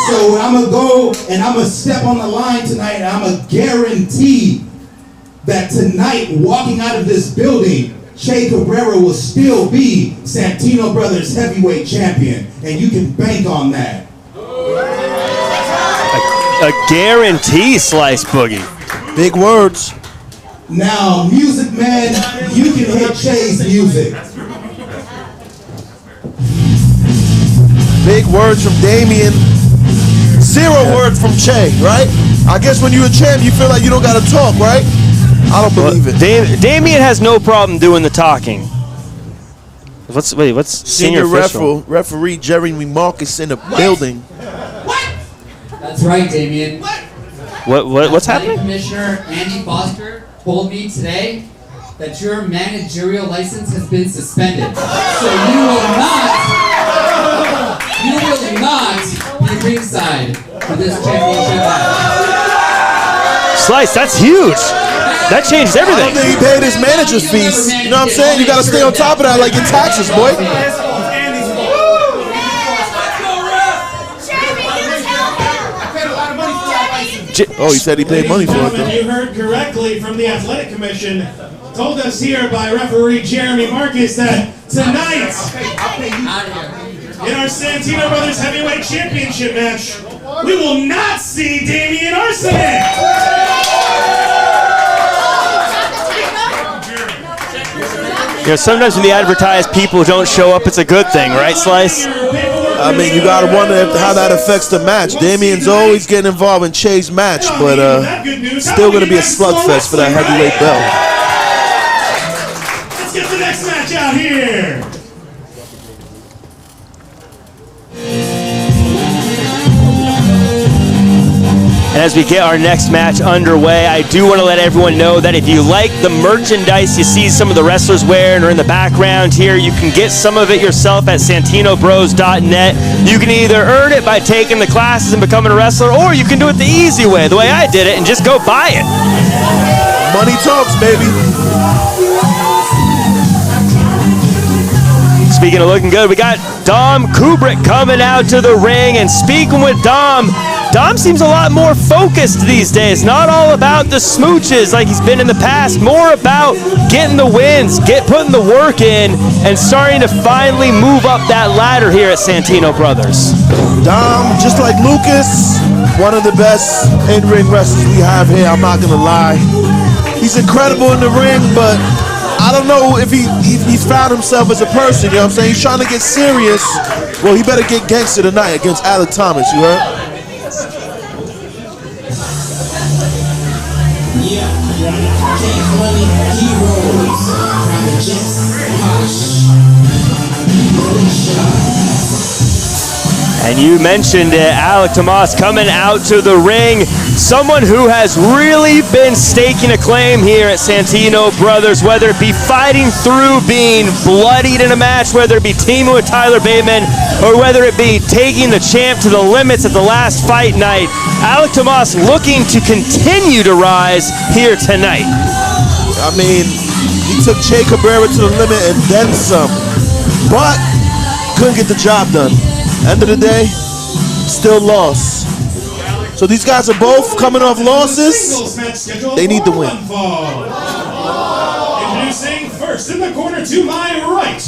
So I'm going to go and I'm going to step on the line tonight and I'm going to guarantee that tonight, walking out of this building, 𝗙𝗶𝗴𝗵𝘁 will still be Santino Brothers Heavyweight Champion. And you can bank on that. A guarantee, Slice Boogie. Big words. Now, music man, you can hit 𝗙's music. Big words from Damien. 0 words from 𝗙, right? I guess when you're a champ, you feel like you don't gotta talk, right? I don't believe it. Damien has no problem doing the talking. What's senior referee 𝗙𝗓𝖏𝗵𝘁 in the building. That's right, Damien. What's happening? Commissioner Andy Foster told me today that your managerial license has been suspended. So you will not be ringside for this championship match. Slice, that's huge. That changes everything. I don't think he paid his manager's fees. You know what I'm saying? You gotta stay on top of that like your taxes, boy. Oh, he said he paid money for it, though. You heard correctly from the Athletic Commission. Told us here by referee 𝗙𝗓𝖏𝗵𝘁 that tonight, in our Santino Brothers Heavyweight Championship match, we will not see Damien Arson. You know, sometimes when the advertised people don't show up, it's a good thing, right, Slice? I mean, you gotta wonder how that affects the match. Damien's always getting involved in 𝐻's match, but still gonna be a slugfest for that heavyweight belt. Let's get the next match out here. And as we get our next match underway, I do want to let everyone know that if you like the merchandise you see some of the wrestlers wearing or in the background here, you can get some of it yourself at SantinoBros.net. You can either earn it by taking the classes and becoming a wrestler, or you can do it the easy way, the way I did it, and just go buy it. Money talks, baby. Speaking of looking good, we got Dom Kubrick coming out to the ring, and speaking with Dom seems a lot more focused these days. Not all about the smooches like he's been in the past, more about getting the wins, putting the work in, and starting to finally move up that ladder here at Santino Brothers. Dom, just like Lucas, one of the best in-ring wrestlers we have here, I'm not gonna lie. He's incredible in the ring, but I don't know if he's found himself as a person, you know what I'm saying? He's trying to get serious. Well, he better get gangster tonight against Alec Thomas, you heard? And you mentioned it, Alec Tomas coming out to the ring. Someone who has really been staking a claim here at Santino Brothers, whether it be fighting through being bloodied in a match, whether it be teaming with Tyler Bateman, or whether it be taking the champ to the limits at the last fight night. Alec Tomas looking to continue to rise here tonight. I mean, he took Cabrera to the limit and then some, but couldn't get the job done. End of the day, still lost. So these guys are both coming off losses. They need to win. Introducing first in the corner to my right,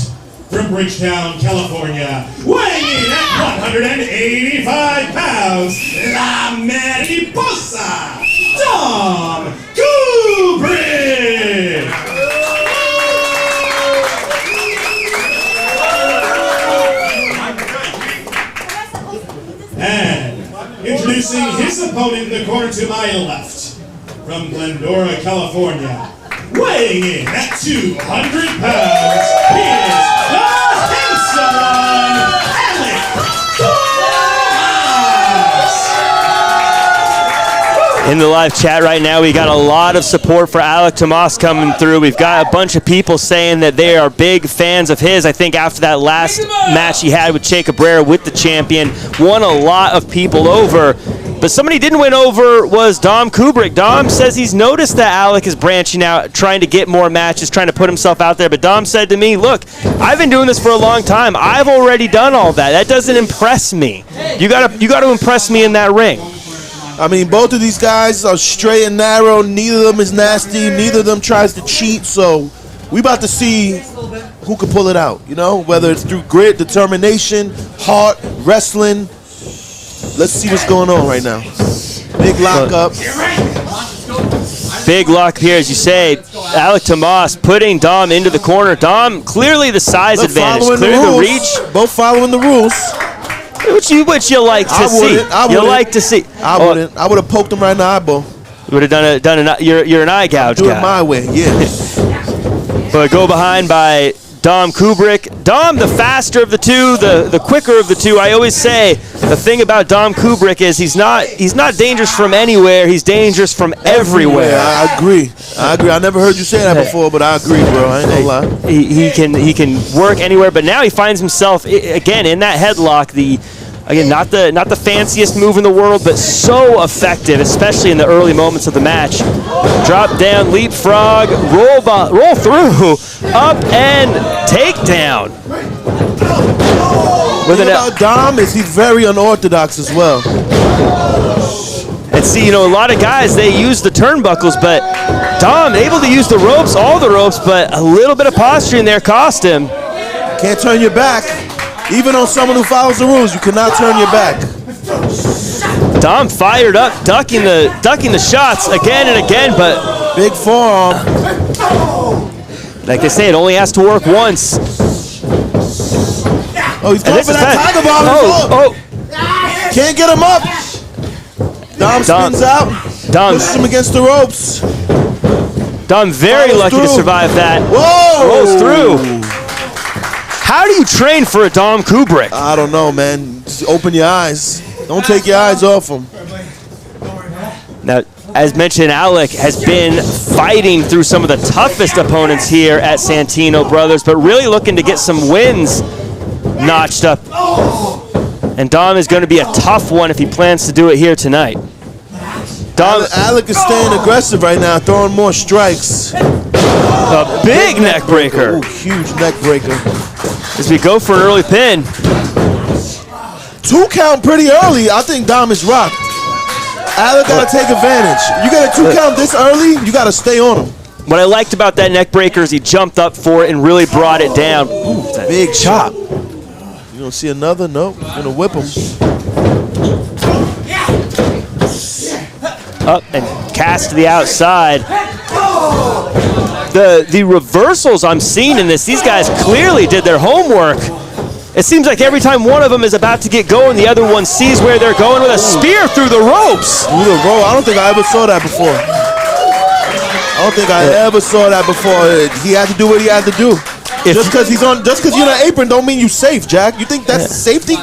from Bridgetown, California, weighing in at 185 pounds, La Mariposa, Dom Kubrick. And introducing his opponent in the corner to my left, from Glendora, California, weighing in at 200 pounds, he is the handsome one, Alec Tomas! In the live chat right now, we got a lot of support for Alec Tomas coming through. We've got a bunch of people saying that they are big fans of his. I think after that last match he had with Cabrera with the champion, won a lot of people over. But somebody didn't win over was Dom Kubrick. Dom says he's noticed that Alec is branching out, trying to get more matches, trying to put himself out there. But Dom said to me, look, I've been doing this for a long time. I've already done all that. That doesn't impress me. You gotta impress me in that ring. I mean, both of these guys are straight and narrow. Neither of them is nasty. Neither of them tries to cheat. So we about to see who can pull it out, you know, whether it's through grit, determination, heart, wrestling. Let's see what's going on right now. Big lockup. Big lock here, as you say. Alec Tomas putting Dom into the corner. Dom, clearly the size advantage, clearly the reach. Both following the rules. Which you like to see. I wouldn't. You like to see. I wouldn't. I would have poked him right in the eyeball. You would have you're an eye gouge Do guy. it my way, yes. But go behind by Dom Kubrick. Dom, the faster of the two, the quicker of the two. I always say the thing about Dom Kubrick is he's not dangerous from anywhere. He's dangerous from everywhere. I agree. I never heard you say that before, but I agree, bro. I ain't gonna lie. He can work anywhere, but now he finds himself again in that headlock. Again, not the fanciest move in the world, but so effective, especially in the early moments of the match. Drop down, leapfrog, roll through, up and takedown. The thing about Dom is he's very unorthodox as well. And see, a lot of guys, they use the turnbuckles, but Dom able to use the ropes, all the ropes, but a little bit of posturing there cost him. Can't turn your back. Even on someone who follows the rules, you cannot turn your back. Dom fired up, ducking the shots again and again, but big forearm. Like they say, it only has to work once. Oh, he's going for that tiger bomb. Can't get him up. Dom spins out. Pushes him against the ropes. Dom very lucky to survive that. Whoa! Rolls through. How do you train for a Dom Kubrick? I don't know, man. Just open your eyes. Don't take your eyes off him. Now, as mentioned, Alec has been fighting through some of the toughest opponents here at Santino Brothers, but really looking to get some wins notched up. And Dom is going to be a tough one if he plans to do it here tonight. Alec is staying aggressive right now, throwing more strikes. A big neck breaker. Ooh, huge neck breaker. As we go for an early pin. 2 count pretty early. I think Dom is rocked. Alec got to take advantage. You get a 2 count this early, you got to stay on him. What I liked about that neck breaker is he jumped up for it and really brought it down. Ooh, big chop. You don't see another? Nope. Gonna whip him. Up and cast to the outside. The reversals I'm seeing in this, these guys clearly did their homework. It seems like every time one of them is about to get going, the other one sees where they're going with a spear through the ropes. Through the rope? I don't think I ever saw that before. He had to do what he had to do. Just because you're in an apron don't mean you're safe, Jack. You think that's safety?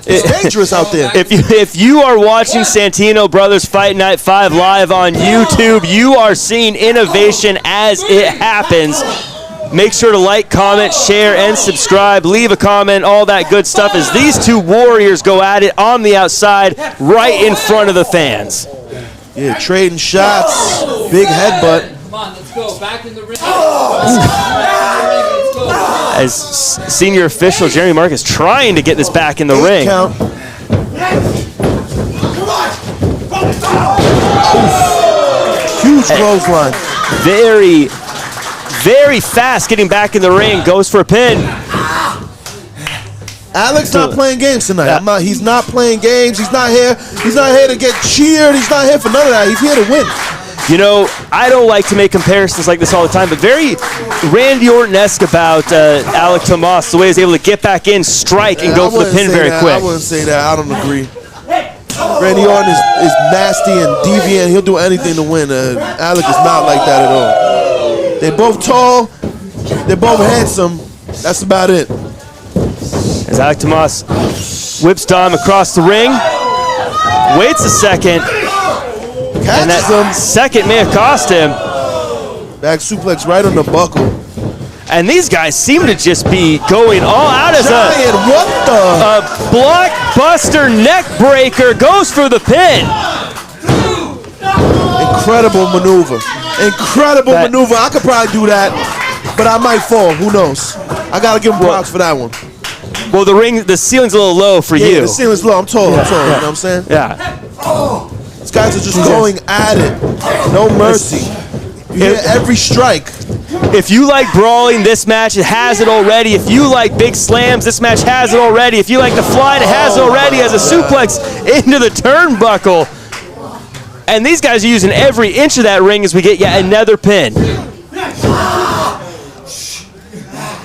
It's dangerous out there. If you are watching Santino Brothers Fight Night 5 live on YouTube, you are seeing innovation as it happens. Make sure to like, comment, share, and subscribe. Leave a comment, all that good stuff as these two warriors go at it on the outside right in front of the fans. Yeah, trading shots. Big headbutt. Come on, let's go. Back in the ring. As senior official Jeremy Marcus trying to get this back in the ring. Count. Huge clothesline. Very, very fast getting back in the ring. Goes for a pin. Alec's not playing games tonight. He's not playing games. He's not here. He's not here to get cheered. He's not here for none of that. He's here to win. I don't like to make comparisons like this all the time, but very Randy Orton-esque about Alec Tomas, the way he's able to get back in, strike, and go for the pin very quick. I wouldn't say that. I don't agree. Randy Orton is nasty and deviant. He'll do anything to win. Alec is not like that at all. They're both tall. They're both handsome. That's about it. As Alec Tomas whips Dom across the ring, waits a second, and that second may have cost him. Back suplex right on the buckle. And these guys seem to just be going all out as a blockbuster neck breaker. Goes for the pin. Incredible maneuver. Incredible maneuver. I could probably do that, but I might fall. Who knows? I got to give him props for that one. Well, the ceiling's a little low for you. Yeah, the ceiling's low. I'm tall. You know what I'm saying? Yeah. These guys are just going at it. No mercy. You hear every strike. If you like brawling, this match, it has it already. If you like big slams, this match has it already. If you like to fly, it has it already as a suplex into the turnbuckle. And these guys are using every inch of that ring as we get yet another pin.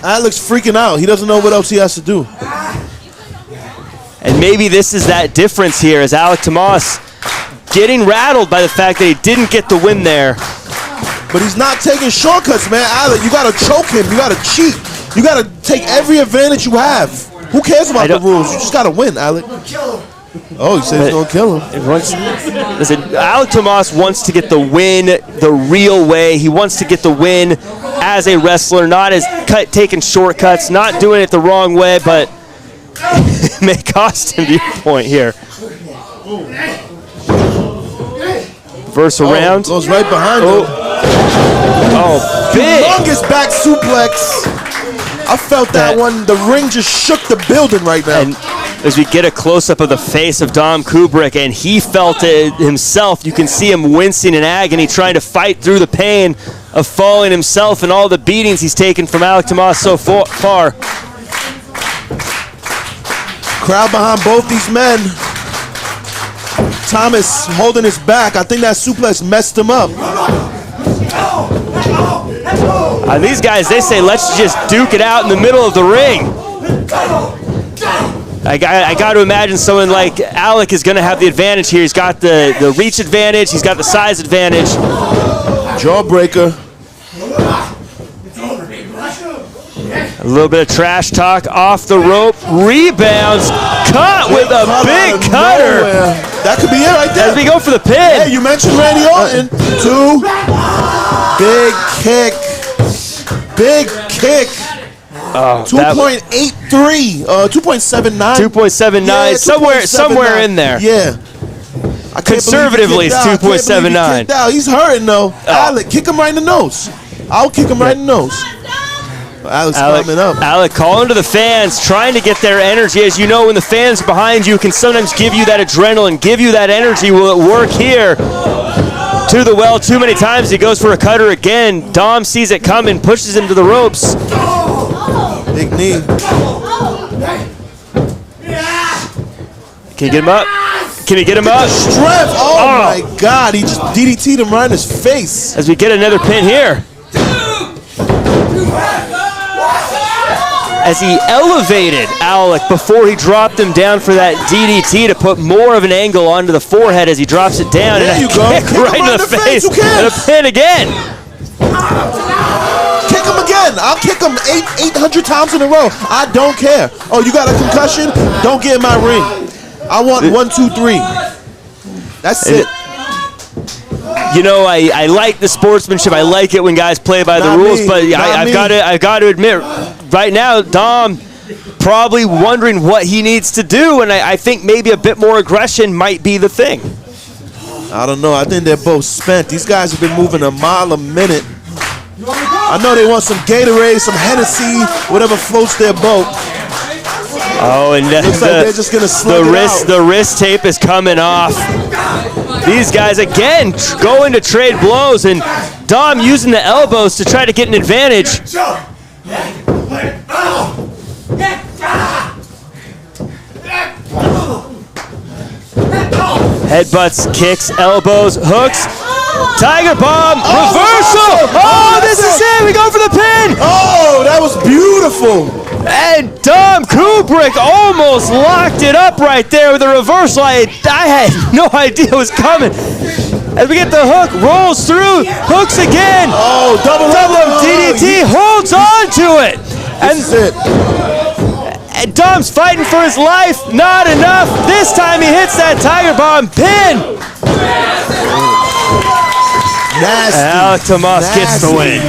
Alec's freaking out. He doesn't know what else he has to do. And maybe this is that difference here as Alec Tomas getting rattled by the fact that he didn't get the win there. But he's not taking shortcuts, man. Alec, you got to choke him. You got to cheat. You got to take every advantage you have. Who cares about the rules? You just got to win, Alec. Oh, he said he's going to kill him. Listen, Alec Tomas wants to get the win the real way. He wants to get the win as a wrestler, not as taking shortcuts, not doing it the wrong way, but it may cost him the point here. Reverse around. Goes right behind him. Oh, big. Longest back suplex. I felt that one. The ring just shook the building right now. And as we get a close-up of the face of Dom Kubrick, and he felt it himself, you can see him wincing in agony, trying to fight through the pain of falling himself and all the beatings he's taken from Alec Tomas so far. Crowd behind both these men. Thomas holding his back. I think that suplex messed him up. These guys, they say, let's just duke it out in the middle of the ring. I got to imagine someone like Alec is going to have the advantage here. He's got the reach advantage. He's got the size advantage. Jawbreaker. A little bit of trash talk off the rope. Rebounds. Cut with a big cutter. That could be it right there. As we go for the pin. Hey, you mentioned Randy Orton. 2. Big kick. Big kick. 2.83. 2.79. 2.79. Yeah, somewhere in there. Yeah. Conservatively, it's 2.79. He's hurting though. Alec, kick him right in the nose. I'll kick him right in the nose. Alec climbing up. Alec calling to the fans, trying to get their energy. As you know, when the fans behind you can sometimes give you that adrenaline, give you that energy. Will it work here? To the well too many times. He goes for a cutter again. Dom sees it coming, pushes him to the ropes. Big knee. Can you get him up? Can he get him up? Strength. Oh my God. He just DDT'd him right in his face. As we get another pin here. As he elevated Alec before he dropped him down for that DDT to put more of an angle onto the forehead as he drops it down. There and you go. Kick right in the face. And a pin again. Kick him again. I'll kick him 800 times in a row. I don't care. Oh, you got a concussion? Don't get in my ring. I want 1, 2, 3. That's it. You know, I like the sportsmanship. I like it when guys play by the rules, but I've got to admit, right now, Dom probably wondering what he needs to do, and I think maybe a bit more aggression might be the thing. I don't know. I think they're both spent. These guys have been moving a mile a minute. I know they want some Gatorade, some Hennessy, whatever floats their boat. Oh, and looks like they're just gonna slug it out. The wrist tape is coming off. These guys again going to trade blows, and Dom using the elbows to try to get an advantage. Headbutts, kicks, elbows, hooks. Tiger bomb, reversal. Oh, this is it. We go for the pin. Oh, that was beautiful. And Dom Kubrick almost locked it up right there with a reversal. I had no idea it was coming. As we get the hook, rolls through, hooks again. Oh, double DDT, holds on to it. This is it. And Dom's fighting for his life. Not enough. This time he hits that Tiger Bomb pin. Nasty. Alec Tomas gets the win.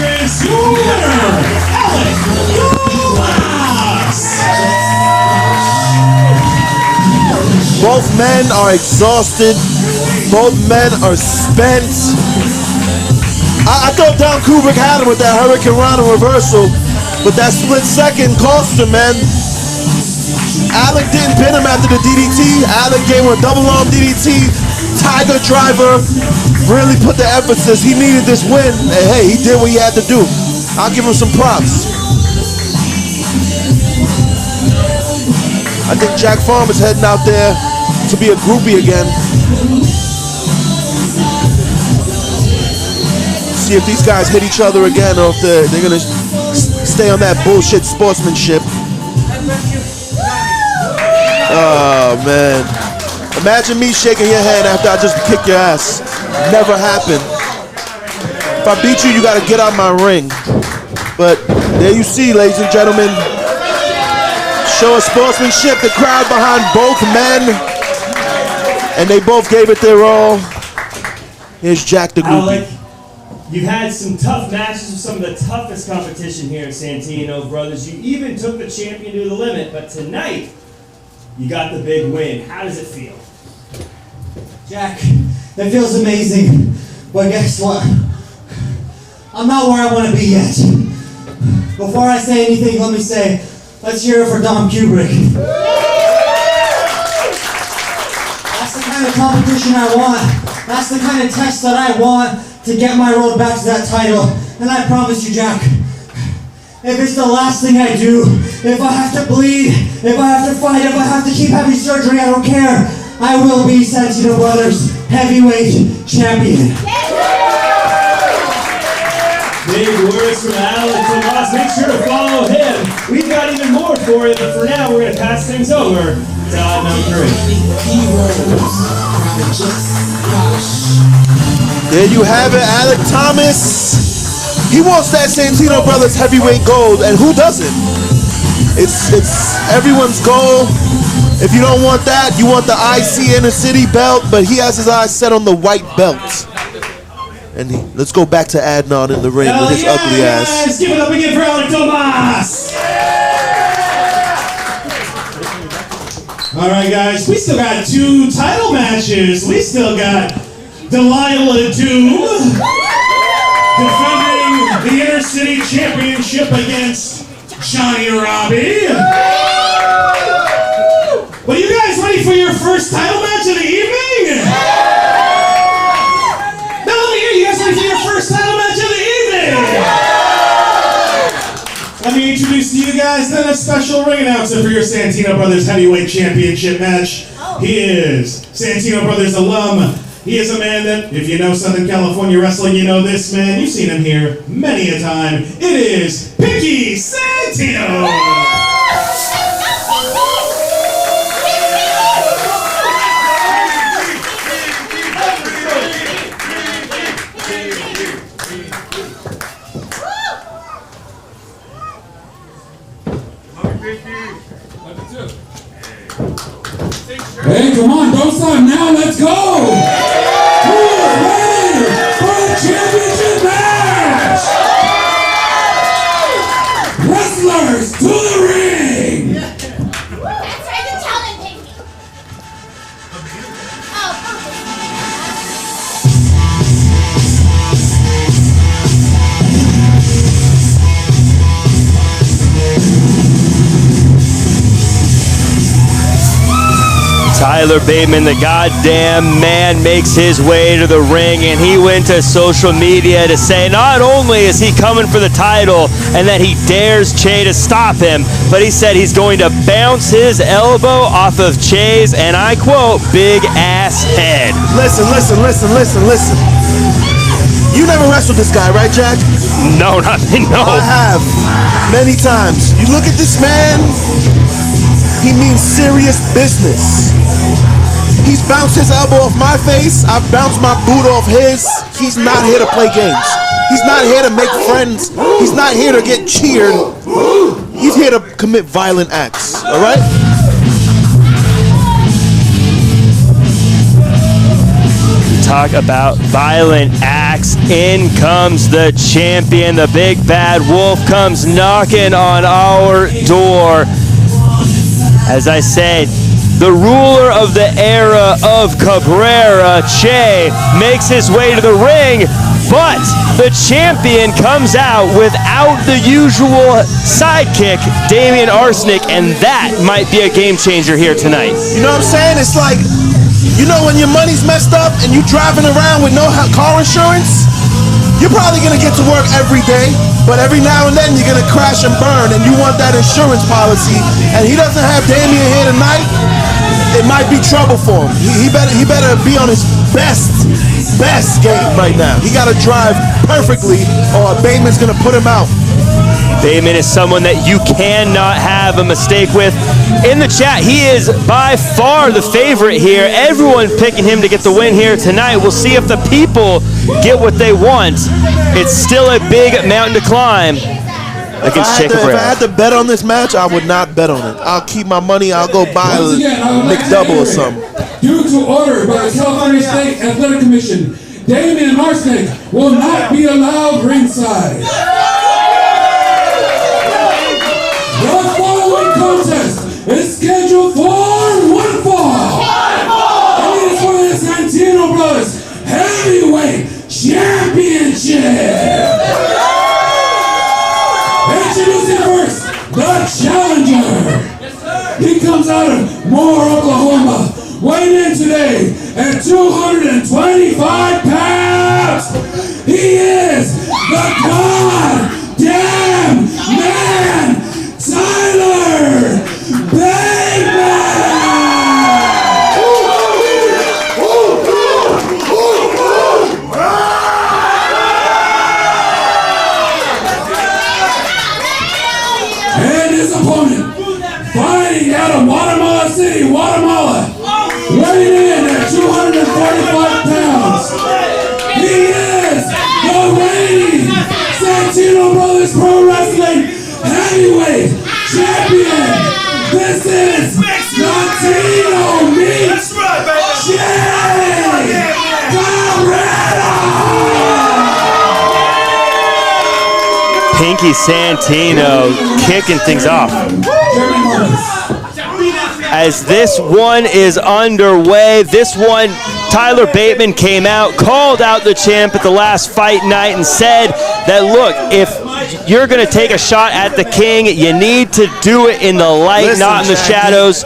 Both men are exhausted. Both men are spent. I thought Dom Kubrick had him with that Hurricane Rana reversal, but that split second cost him, man. Alec didn't pin him after the DDT. Alec gave him a double arm DDT. Tiger driver. Really put the emphasis. He needed this win. And hey, he did what he had to do. I'll give him some props. I think Jack Farmer's heading out there to be a groupie again. See if these guys hit each other again, or if they're gonna stay on that bullshit sportsmanship. Oh man, Imagine me shaking your hand after I just kicked your ass. Never happened. If I beat you, you gotta get out my ring. But there you see, ladies and gentlemen, show of sportsmanship, the crowd behind both men, and they both gave it their all. Here's Jack the Alec, groupie. you've had some tough matches with some of the toughest competition here at Santino Brothers. You even took the champion to the limit, but tonight, you got the big win. How does it feel? Jack, it feels amazing, but guess what? I'm not where I want to be yet. Before I say anything, let me say, let's hear it for 𝖕𝖗𝖵𝗵𝗵𝘁. That's the kind of competition I want. That's the kind of test that I want to get my road back to that title. And I promise you, Jack, if it's the last thing I do, if I have to bleed, if I have to fight, if I have to keep having surgery, I don't care. I will be Santino Brothers heavyweight champion. Big words from Alec. Tomas, make sure to follow him. We've got even more for you, but for now, we're going to pass things over to odd number 3. There you have it, Alec Thomas. He wants that Santino Brothers heavyweight gold, and who doesn't? It's everyone's goal. If you don't want that, you want the IC Inner City belt, but he has his eyes set on the white belt. And let's go back to Adnan in the ring with his ugly ass. Guys, give it up again for Alec Tomas. All right, guys, we still got 2 title matches. We still got Deililah defending the Inner City Championship against Johnnie Robbie. But you guys ready for your first title match of the evening? Now let me hear you guys ready for your first title match of the evening. Let me introduce to you guys then a special ring announcer for your Santino Brothers Heavyweight Championship match. He is Santino Brothers alum. He is a man that, if you know Southern California wrestling, you know this man. You've seen him here many a time. It is Pinky Santino. Hey, come on, don't stop now, let's go! Who is ready for the championship match? Wrestlers to the ring! That's right, you tell them, Pinky. Tyler Bateman, the goddamn man, makes his way to the ring, and he went to social media to say not only is he coming for the title and that he dares Che to stop him, but he said he's going to bounce his elbow off of Che's, and I quote, big ass head. Listen. You never wrestled this guy, right, Jack? No, not me, no. I have, many times. You look at this man, he means serious business. He's bounced his elbow off my face. I've bounced my boot off his. He's not here to play games. He's not here to make friends. He's not here to get cheered. He's here to commit violent acts, all right? Talk about violent acts. In comes the champion. The big bad wolf comes knocking on our door. As I said, the ruler of the era of Cabrera, Che, makes his way to the ring, but the champion comes out without the usual sidekick, Damien Arson, and that might be a game changer here tonight. You know what I'm saying? It's like, you know when your money's messed up and you're driving around with no car insurance? You're probably gonna get to work every day, but every now and then you're gonna crash and burn, and you want that insurance policy, and he doesn't have Damien here tonight. It might be trouble for him. He better be on his best game right now. He gotta drive perfectly, or Bateman's gonna put him out. Bateman is someone that you cannot have a mistake with. In the chat, he is by far the favorite here. Everyone picking him to get the win here tonight. We'll see if the people get what they want. It's still a big mountain to climb against Cabrera. If I had to bet on this match, I would not bet on it. I'll keep my money. I'll go buy a McDouble or something. Due to order by the California State Athletic Commission, Damien Arson will not be allowed ringside. The following contest is scheduled for one fall. And it is for the Santino Brothers Heavyweight Championship. Introducing first, the challenger. He comes out of Moore, Oklahoma, weighing in today at 225 pounds. He is the goddamn man, Tyler Bateman. And his opponent, fighting out of Guatemala City, Guatemala, weighing in at 245 pounds. He is the reigning Santino Brothers Pro Wrestling Heavyweight Champion. This is Santino meets Pinky Santino kicking things off. As this one is underway, this one, Tyler Bateman came out, called out the champ at the last fight night and said that, look, if you're going to take a shot at the king, you need to do it in the light, not in the shadows.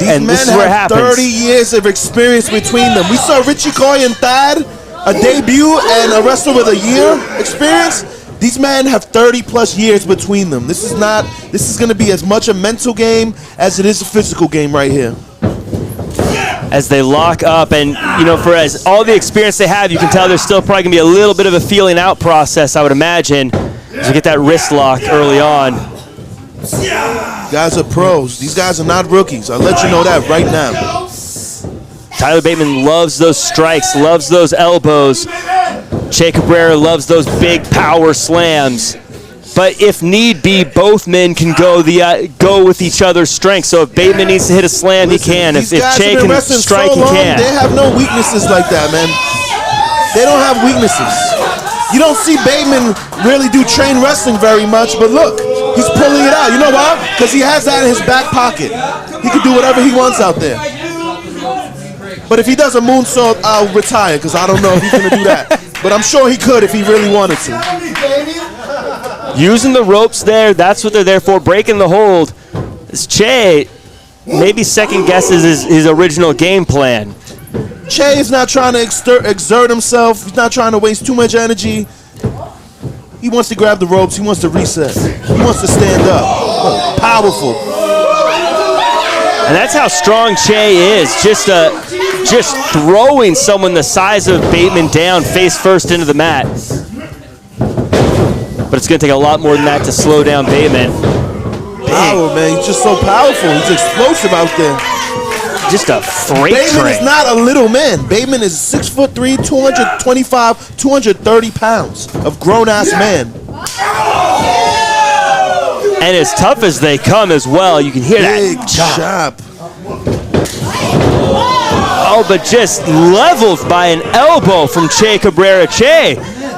And this is where it happens. 30 years of experience between them. We saw Richie and 𝗙𝗏, a debut and a wrestler with a year experience. These men have 30 plus years between them. This is going to be as much a mental game as it is a physical game right here. As they lock up, and you know, for as all the experience they have, you can tell there's still probably going to be a little bit of a feeling out process, I would imagine, as we get that wrist lock early on. Guys are pros. These guys are not rookies. I'll let you know that right now. Tyler Bateman loves those strikes, loves those elbows. Cabrera loves those big power slams. But if need be, both men can go with each other's strength. So if Bateman needs to hit a slam, he can. If Che can strike, he can. They have no weaknesses like that, man. They don't have weaknesses. You don't see Bateman really do train wrestling very much, but look, he's pulling it out. You know why? Because he has that in his back pocket. He can do whatever he wants out there. But if he does a moonsault, I'll retire because I don't know if he's going to do that. But I'm sure he could if he really wanted to. Using the ropes there, that's what they're there for, breaking the hold. This Che maybe second guesses his original game plan. Che is not trying to exert himself. He's not trying to waste too much energy. He wants to grab the ropes. He wants to reset. He wants to stand up. Look, powerful. And that's how strong Che is. Just throwing someone the size of Bateman down face first into the mat. But it's going to take a lot more than that to slow down Bateman. Power, man. He's just so powerful. He's explosive out there. Just a freight Bateman train. is not a little man. Bateman is 6'3", 225, 230 pounds of grown-ass man. And as tough as they come as well, you can hear Big that chop. Oh, but just leveled by an elbow from Cabrera.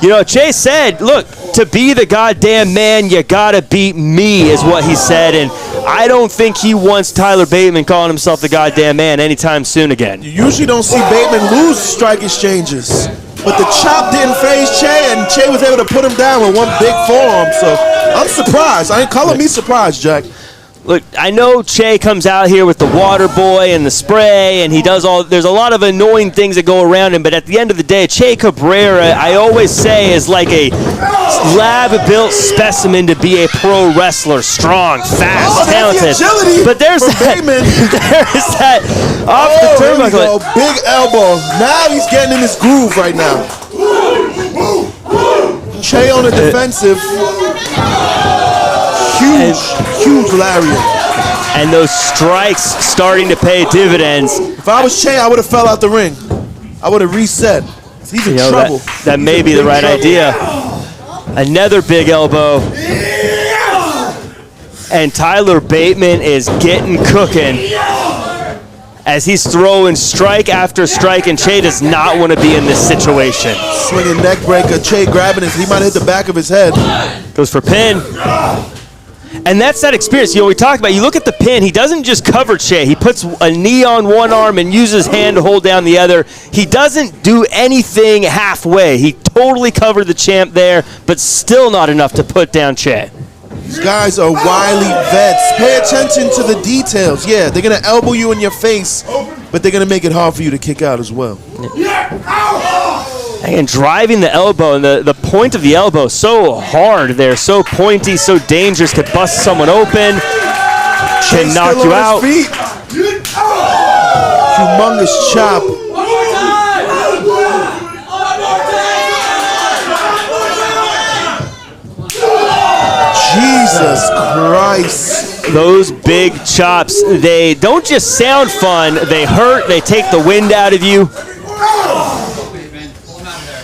You know, Che said, look, to be the goddamn man, you gotta beat me, is what he said. And I don't think he wants Tyler Bateman calling himself the goddamn man anytime soon again. You usually don't see Bateman lose strike exchanges. But the chop didn't phase Che, and Che was able to put him down with one big forearm. So I'm surprised. I ain't calling me surprised, Jack. Look, I know Che comes out here with the water boy and the spray, and he does all. There's a lot of annoying things that go around him, but at the end of the day, Cabrera, I always say, is like a lab-built specimen to be a pro wrestler. Strong, fast, talented. But there's that. There's that off the turnbuckle. Big elbow. Now he's getting in his groove right now. Che on the defensive. huge lariat. And those strikes starting to pay dividends. If I was Che, I would have fell out the ring. I would have reset. He's in trouble. That may be the right idea. Another big elbow. And Tyler Bateman is getting cooking as he's throwing strike after strike, and Che does not want to be in this situation. Swinging neck breaker, Che grabbing he might hit the back of his head. Goes for pin. And that's that experience. You know, we talked about, you look at the pin, he doesn't just cover Che. He puts a knee on one arm and uses his hand to hold down the other. He doesn't do anything halfway. He totally covered the champ there, but still not enough to put down Che. These guys are wily vets. Pay attention to the details. Yeah, they're going to elbow you in your face, but they're going to make it hard for you to kick out as well. And driving the elbow, and the point of the elbow so hard there, so pointy, so dangerous, could bust someone open, can knock you out. Humongous chop. Jesus Christ. Those big chops, they don't just sound fun, they hurt, they take the wind out of you.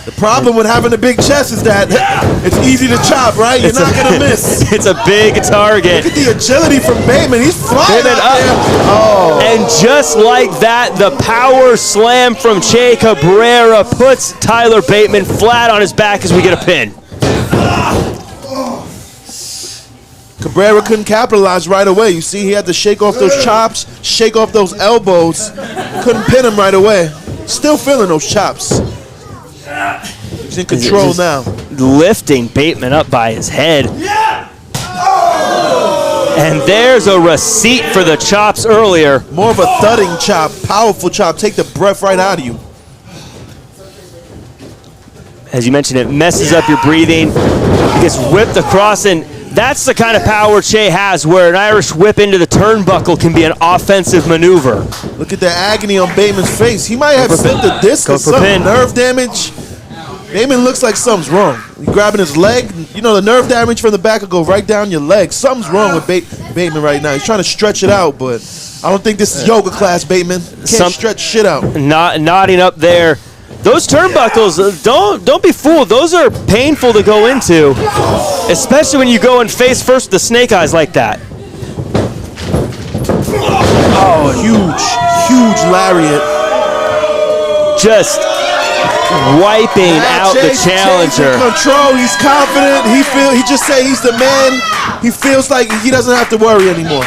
The problem with having a big chest is that it's easy to chop, right? You're not going to miss. It's a big target. Look at the agility from Bateman. He's flying out there. Oh. And just like that, the power slam from 𝗙𝗶𝗵𝗵𝘁 puts Tyler Bateman flat on his back as we get a pin. Cabrera couldn't capitalize right away. You see, he had to shake off those chops, shake off those elbows. Couldn't pin him right away. Still feeling those chops. He's in control now. Lifting Bateman up by his head. And there's a receipt for the chops earlier. More of a thudding chop, powerful chop. Take the breath right out of you. As you mentioned, it messes up your breathing. It gets whipped across, and that's the kind of power Che has, where an Irish whip into the turnbuckle can be an offensive maneuver. Look at the agony on Bateman's face. He might have bent the disc or something. Nerve damage. Bateman looks like something's wrong. He's grabbing his leg. You know, the nerve damage from the back will go right down your leg. Something's wrong with Bateman right now. He's trying to stretch it out, but I don't think this is yoga class, Bateman. Can't stretch shit out. Nodding up there. Those turnbuckles, don't be fooled. Those are painful to go into, especially when you go and face first with the snake eyes like that. Oh, huge lariat. Just wiping out the challenger. In control. He's confident. He just said he's the man. He feels like he doesn't have to worry anymore.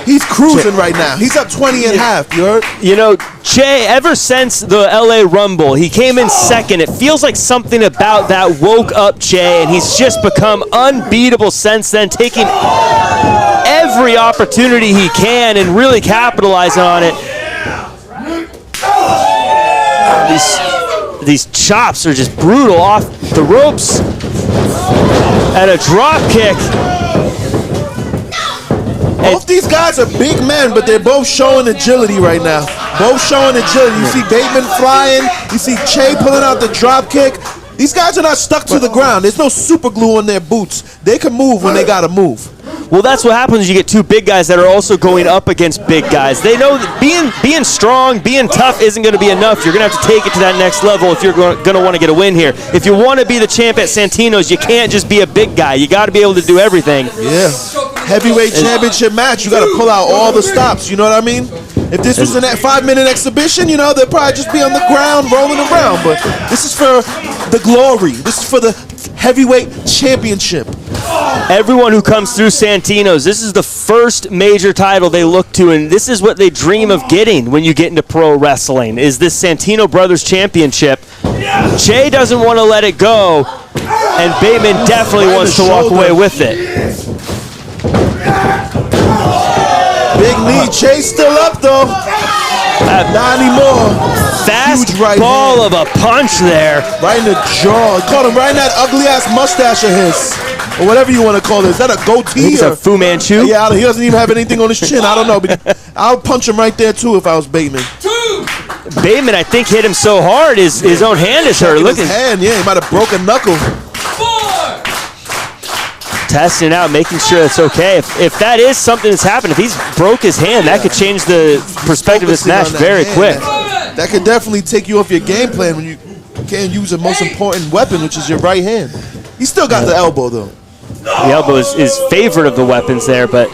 He's cruising right now. He's up 20.5. You heard? You know, Che, ever since the LA Rumble, he came in second. It feels like something about that woke up Che, and he's just become unbeatable since then, taking every opportunity he can and really capitalizing on it. These chops are just brutal off the ropes. And a drop kick. Both these guys are big men, but they're both showing agility right now. Both showing agility. You see Bateman flying. You see Che pulling out the drop kick. These guys are not stuck to the ground. There's no super glue on their boots. They can move when they got to move. Well, that's what happens when you get two big guys that are also going up against big guys. They know that being strong, being tough isn't going to be enough. You're going to have to take it to that next level if you're going to want to get a win here. If you want to be the champ at Santino's, you can't just be a big guy. You got to be able to do everything. Yeah. Heavyweight championship match, you got to pull out all the stops. You know what I mean? If this was a 5-minute exhibition, you know, they'd probably just be on the ground rolling around. But this is for the glory. This is for the heavyweight championship. Everyone who comes through Santino's, this is the first major title they look to, and this is what they dream of getting when you get into pro wrestling, is this Santino Brothers Championship. Che doesn't want to let it go, and Bateman definitely wants to walk away with it. Big knee, Che still up though. Not anymore. Fast ball of a punch there. Right in the jaw. He caught him right in that ugly ass mustache of his. Or whatever you want to call it. Is that a goatee? He's a Fu Manchu? Yeah, he doesn't even have anything on his chin. I don't know. But I'll punch him right there too if I was Bateman. Bateman, I think, hit him so hard his own hand is hurt. Look at his hand. Yeah, he might have broken a knuckle. testing it out, making sure it's okay. If that is something that's happened, if he's broke his hand, that could change the perspective of this match very quick. That could definitely take you off your game plan when you can't use the most important weapon, which is your right hand. He still got the elbow, though. The elbow is favorite of the weapons there, but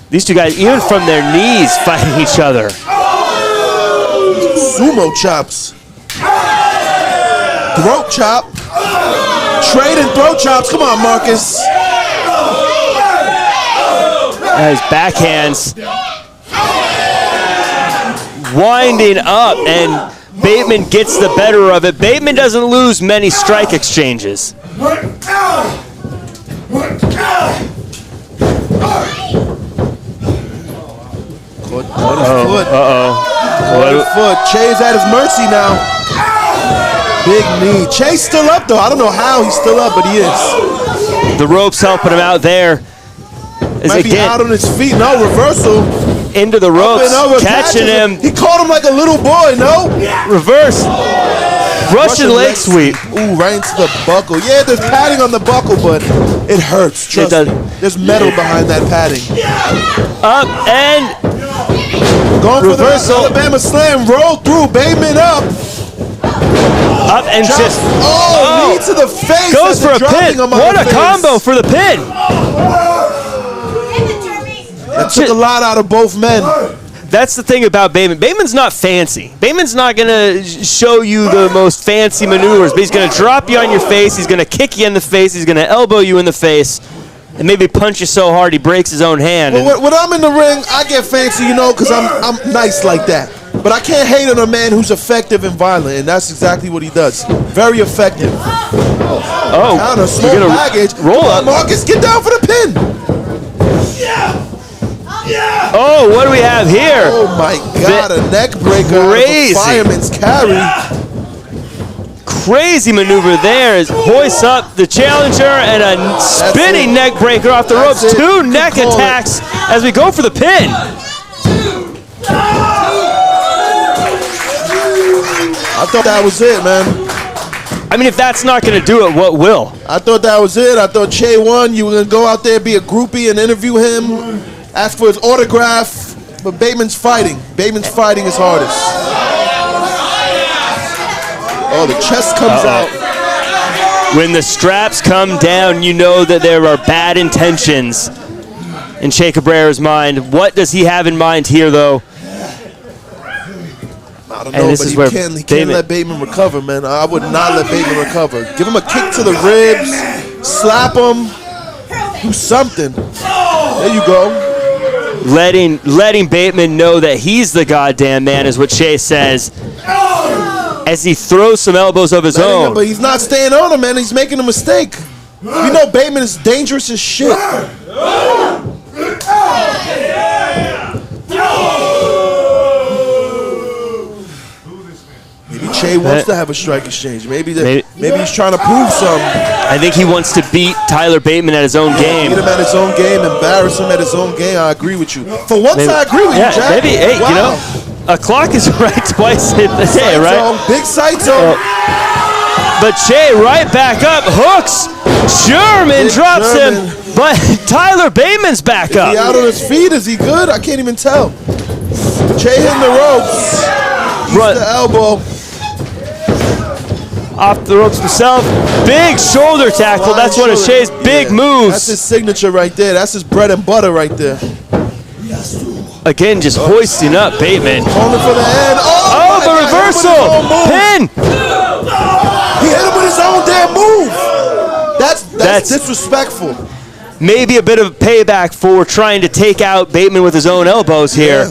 these two guys, even from their knees, fighting each other. Sumo chops. Throat chop. Trading throat chops. Come on, Marcus. His backhands winding up, and Bateman gets the better of it. Bateman doesn't lose many strike exchanges. Caught his foot. Che's at his mercy now. Big knee. Che's still up, though. I don't know how he's still up, but he is. The rope's helping him out there. Might be out on his feet. No, reversal. Into the ropes, catching him. He caught him like a little boy, no? Reverse. Russian leg sweep. Ooh, right into the buckle. Yeah, there's padding on the buckle, but it hurts. Trust me. There's metal behind that padding. Up and going reversal. For the Alabama slam. Roll through. Bateman up. Up and just knee to the face. Goes for a pin. What a combo for the pin. That took a lot out of both men. That's the thing about Bateman. Bateman's not fancy. Bateman's not going to show you the most fancy maneuvers, but he's going to drop you on your face. He's going to kick you in the face. He's going to elbow you in the face and maybe punch you so hard he breaks his own hand. Well, when I'm in the ring, I get fancy, you know, because I'm nice like that. But I can't hate on a man who's effective and violent, and that's exactly what he does. Very effective. Oh, counter, small package. Roll up. Marcus, get down for the pin. Oh, what do we have here? Oh my God, a neck breaker. Crazy. Fireman's carry. Crazy maneuver there as hoists up the challenger and a spinning neck breaker off the ropes. Two neck attacks as we go for the pin. I thought that was it, man. I mean, if that's not going to do it, what will? I thought that was it. I thought Che won. You were going to go out there, be a groupie, and interview him, ask for his autograph. But Bateman's fighting. Bateman's fighting his hardest. Oh, the chest comes out. When the straps come down, you know that there are bad intentions in Che Cabrera's mind. What does he have in mind here, though? I don't know, but he can't let Bateman recover, man. I would not let Bateman recover. Give him a kick to the ribs, slap him, do something. There you go. Letting Bateman know that he's the goddamn man is what Che says. As he throws some elbows of his own. But he's not staying on him, man. He's making a mistake. You know Bateman is dangerous as shit. Maybe Che wants to have a strike exchange. Maybe he's trying to prove something. I think he wants to beat Tyler Bateman at his own game. Beat him at his own game, embarrass him at his own game. I agree with you. For once, I agree with you, Jack. Maybe, hey, you know, a clock is right twice in the day, right? Big Saito. But Che right back up, hooks. Sherman drops him, but Tyler Bateman's back up. Is he out on his feet? Is he good? I can't even tell. Che hitting the ropes. Run the elbow. Off the ropes himself. Big shoulder tackle. That's one of Che's big moves. That's his signature right there. That's his bread and butter right there. Again, just hoisting up Bateman. Calling for the end. Oh, the reversal. Pin. He hit him with his own damn move. That's disrespectful. Maybe a bit of payback for trying to take out Bateman with his own elbows here.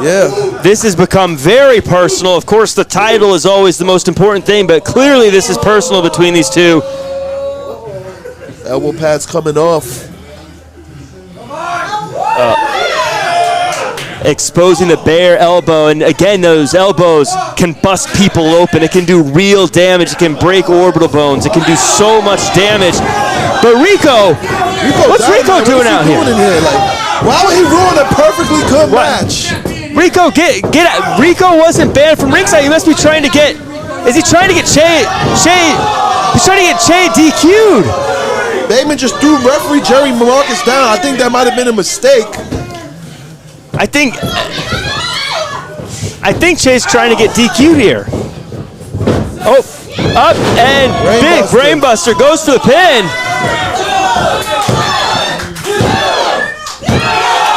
Yeah. This has become very personal. Of course, the title is always the most important thing, but clearly this is personal between these two. Elbow pads coming off. Exposing the bare elbow, and again, those elbows can bust people open. It can do real damage. It can break orbital bones. It can do so much damage. But Rico what's Rico doing out here? Why would he ruin a perfectly good match? Rico, get out. Rico wasn't banned from ringside. He must be trying to get. Is he trying to get Che? He's trying to get Che DQ'd. Bateman just threw referee Jerry Marcus down. I think that might have been a mistake. I think Chase trying to get DQ'd here. Oh, up and big brainbuster goes to the pin.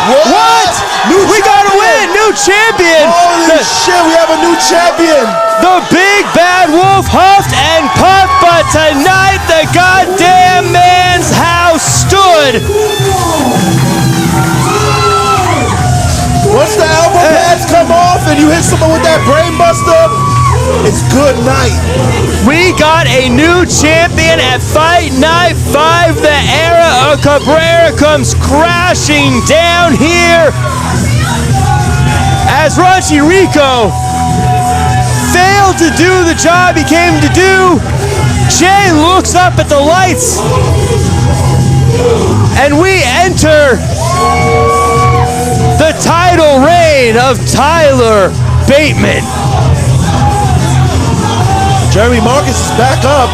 What? We got to win! New champion! Holy shit, we have a new champion! The big bad wolf huffed and puffed, but tonight the goddamn man's house stood. Once the elbow pads come off and you hit someone with that brainbuster, it's good night. We got a new champion at Fight Night 5. The era of Cabrera comes crashing down here as Richie failed to do the job he came to do. Jay looks up at the lights and we enter the title reign of Tyler Bateman. Jeremy Marcus is back up.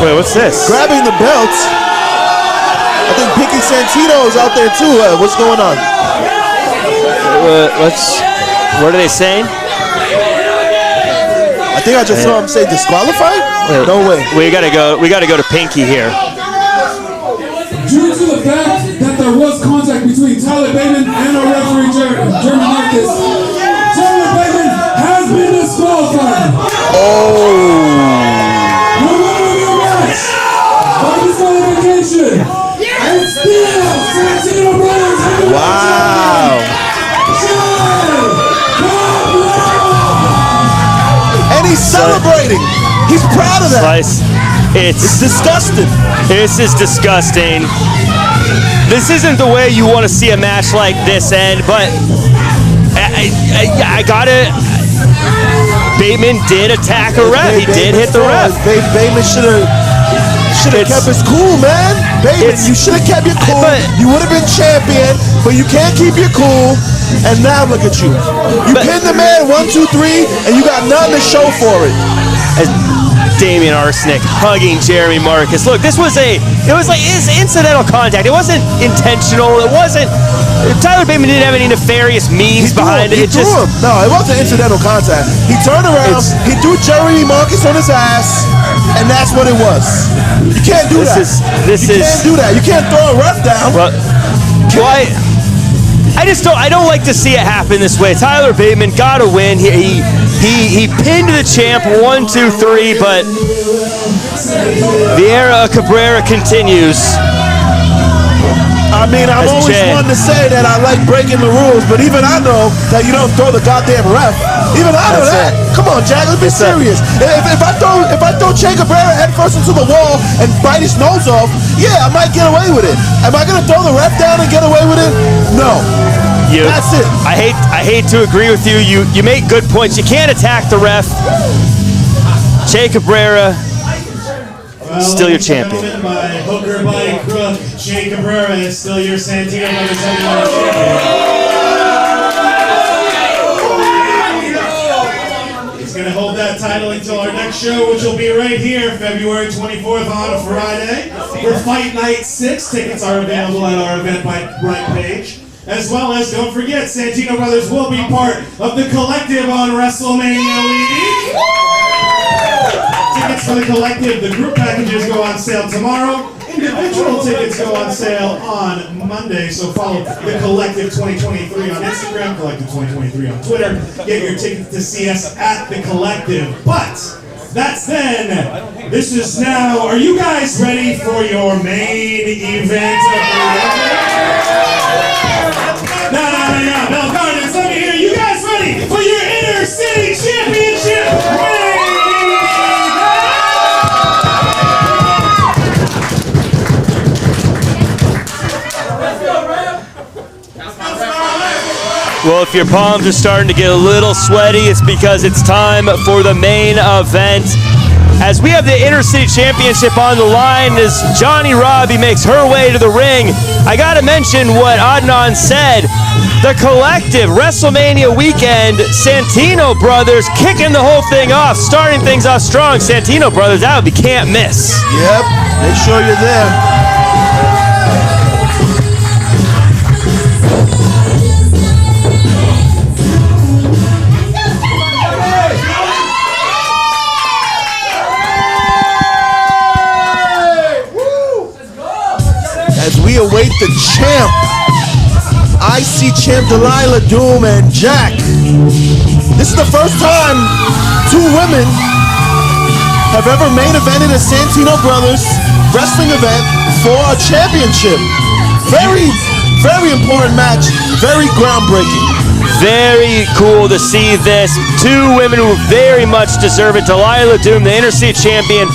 Wait, what's this? Grabbing the belts. I think Pinky Santino is out there too. What's going on? What are they saying? I think I just saw him say disqualified. No way. We gotta go to Pinky here. Due to the fact that there was contact between Tyler Bateman and our referee Jeremy Marcus, Tyler Bateman has been disqualified. Oh. The winner of your match by disqualification, and still Santino Brothers have wow. And he's celebrating. He's proud of that. Slice. It's disgusting. This is disgusting. This isn't the way you want to see a match like this end, but I gotta. Bateman did attack a ref. He did hit the ref. Bateman should have kept his cool, man. Bateman, you should have kept your cool. You would have been champion, but you can't keep your cool. And now look at you. You pinned the man 1, 2, 3, and you got nothing to show for it. As Damien Arson hugging Jeremy Marcus. Look, it was incidental contact. It wasn't intentional. It wasn't. Tyler Bateman didn't have any nefarious means behind it. No, it wasn't incidental contact. He turned around, he threw Jeremy Marcus on his ass, and that's what it was. You can't do that. You can't do that. You can't throw a ref down. Why? I don't like to see it happen this way. Tyler Bateman got to win. He pinned the champ 1, 2, 3, but the era of Cabrera continues. I mean, I'm always one to say that I like breaking the rules, but even I know that you don't throw the goddamn ref. Even I know that. Come on, Jack, let's be serious. If I throw Che Cabrera head first into the wall and bite his nose off, yeah, I might get away with it. Am I gonna throw the ref down and get away with it? No. That's it. I hate to agree with you. You make good points. You can't attack the ref. Che Cabrera, still your champion. By hooker by crook, Che Cabrera is still your Santino Brothers Heavyweight champion. He's going to hold that title until our next show, which will be right here, February 24th on a Friday. For Fight Night 6, tickets are available at our Eventbrite page. As well as, don't forget, Santino Brothers will be part of the Collective on WrestleMania Week. Tickets for the Collective, the group packages go on sale tomorrow. Individual tickets go on sale on Monday, so follow the Collective 2023 on Instagram, Collective 2023 on Twitter. Get your tickets to see us at the Collective. But that's then. This is now. Are you guys ready for your main event of the weekend? No, Bell Gardens, let me hear you guys ready for your Inner City Championship ring! Well, if your palms are starting to get a little sweaty, it's because it's time for the main event. As we have the Inner City Championship on the line, as Robbie makes her way to the ring, I gotta mention what Adnan said. The Collective, WrestleMania weekend, Santino Brothers kicking the whole thing off, starting things off strong. Santino Brothers, that would be can't miss. Yep, make sure you're there. welterweight, the champ. IC champ Deililah Doom and Jack. This is the first time two women have ever main evented a Santino Brothers wrestling event for a championship. Very, very important match. Very groundbreaking. Very cool to see this. Two women who very much deserve it. Deililah Doom, the Inner City champion,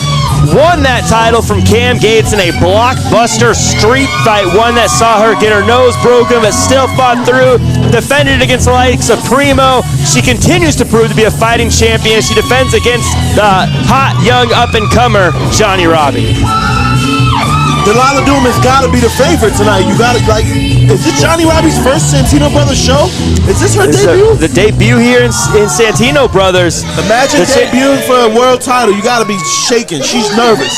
won that title from Cam Gates in a blockbuster street fight, one that saw her get her nose broken but still fought through, defended against the likes of Primo. She continues to prove to be a fighting champion. She defends against the hot young up-and-comer Johnnie Robbie. Deililah Doom has got to be the favorite tonight. You got to, like, is this Johnnie Robbie's first Santino Brothers show? Is this her debut? The debut here in Santino Brothers. Imagine debuting for a world title. You got to be shaking. She's nervous.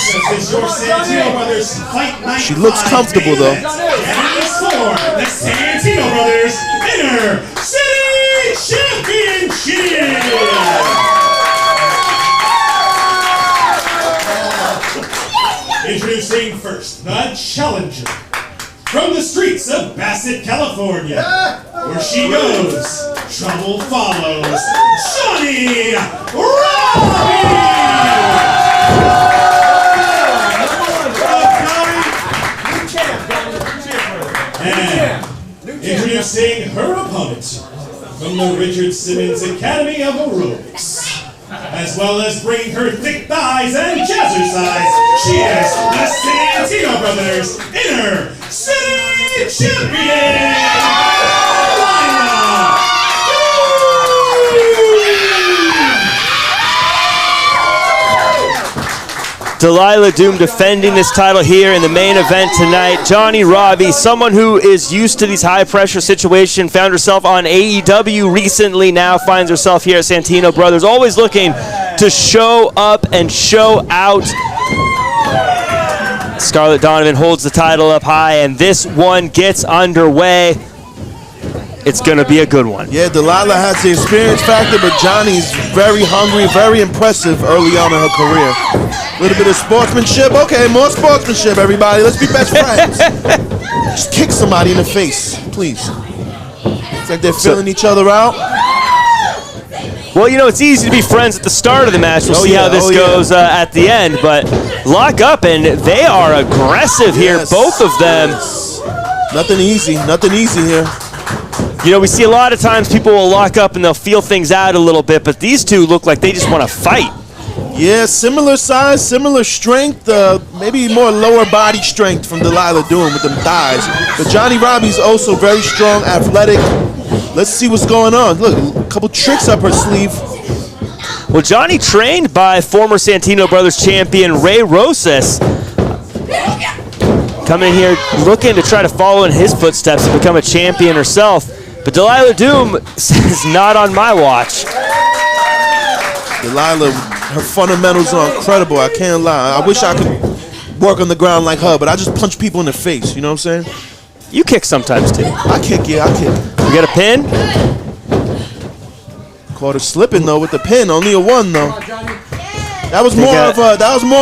She looks comfortable, though. The Santino Brothers Inner City Championship. Introducing first, the challenger. From the streets of Bassett, California, where she goes, trouble follows, Johnnie Robbie! And introducing her opponent, from the Richard Simmons Academy of Aerobics. As well as bringing her thick thighs and jazzercise, she is the Santino Brothers Inner City Champion, Deililah Doom defending this title here in the main event tonight. Johnnie Robbie, someone who is used to these high-pressure situations, found herself on AEW recently, now finds herself here at Santino Brothers, always looking to show up and show out. Scarlett Donovan holds the title up high, and this one gets underway. It's going to be a good one. Yeah, Deililah has the experience factor, but Johnny's very hungry, very impressive early on in her career. A little bit of sportsmanship. Okay, more sportsmanship, everybody. Let's be best friends. Just kick somebody in the face, please. It's like they're filling each other out. Well, you know, it's easy to be friends at the start of the match. We'll see how this goes at the end, but lock up, and they are aggressive here, both of them. Nothing easy here. You know, we see a lot of times people will lock up and they'll feel things out a little bit, but these two look like they just want to fight. Yeah, similar size, similar strength, maybe more lower body strength from Deililah Doom with them thighs. But Johnnie Robbie's also very strong, athletic. Let's see what's going on. Look, a couple tricks up her sleeve. Well, Johnnie trained by former Santino Brothers champion Ray Rosas. Coming here looking to try to follow in his footsteps and become a champion herself. But Deililah Doom says, not on my watch. Deililah, her fundamentals are incredible. I can't lie. I wish I could work on the ground like her, but I just punch people in the face. You know what I'm saying? You kick sometimes too. I kick, yeah, I kick. You got a pin? Caught her slipping though with the pin. Only a one though. That was more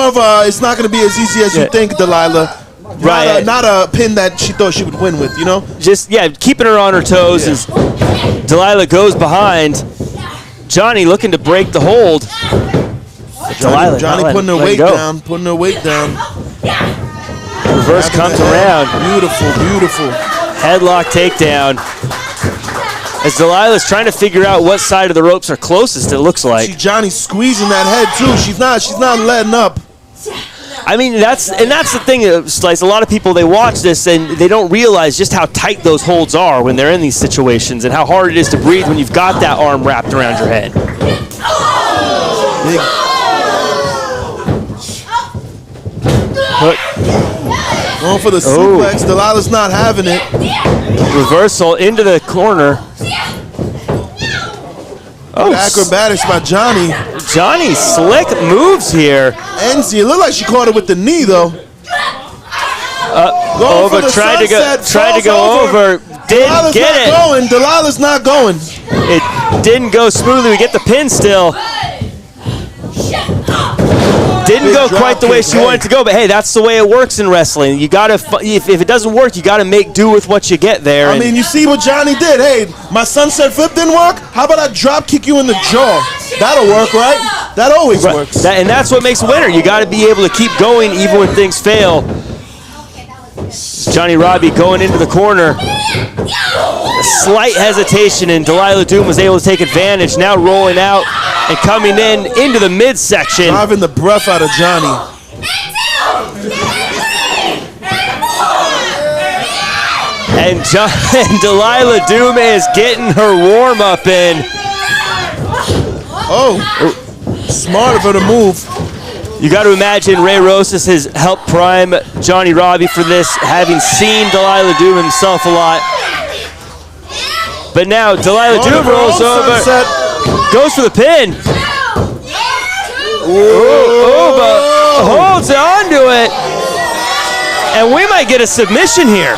of a. It's not going to be as easy as you think, Deililah. Right. Not a pin that she thought she would win with, you know? Just, keeping her on her toes as Deililah goes behind. Johnnie looking to break the hold. Johnnie putting her weight down, Reverse comes around. Beautiful. Headlock takedown. As Delilah's trying to figure out what side of the ropes are closest, it looks like. Johnny's squeezing that head too. She's not letting up. I mean, that's the thing, Slice. A lot of people, they watch this and they don't realize just how tight those holds are when they're in these situations and how hard it is to breathe when you've got that arm wrapped around your head. Going for the suplex. Delilah's not having it. Reversal into the corner. Oh, acrobatics by Johnnie. Johnnie, slick moves here. Enzy, it looked like she caught it with the knee though. Tried to go over. Didn't get it. Delilah's not going. It didn't go smoothly. We get the pin still. Didn't go quite the way she wanted to go, but hey, that's the way it works in wrestling. You gotta, if it doesn't work, you gotta make do with what you get there. I mean, you see what Johnny did. Hey, my sunset flip didn't work. How about I drop kick you in the jaw? That'll work, right? That always works. And that's what makes a winner. You gotta be able to keep going even when things fail. Johnny Robbie going into the corner. A slight hesitation, and Deililah Doom was able to take advantage. Now rolling out and coming in into the midsection. Driving the breath out of Johnny. And Deililah Doom is getting her warm-up in. Oh, smart of her to move. You got to imagine Ray Rosas has helped prime Johnny Robbie for this, having seen Deililah Doom himself a lot. But now Deililah Doom rolls over, goes for the pin. But holds on to it. And we might get a submission here.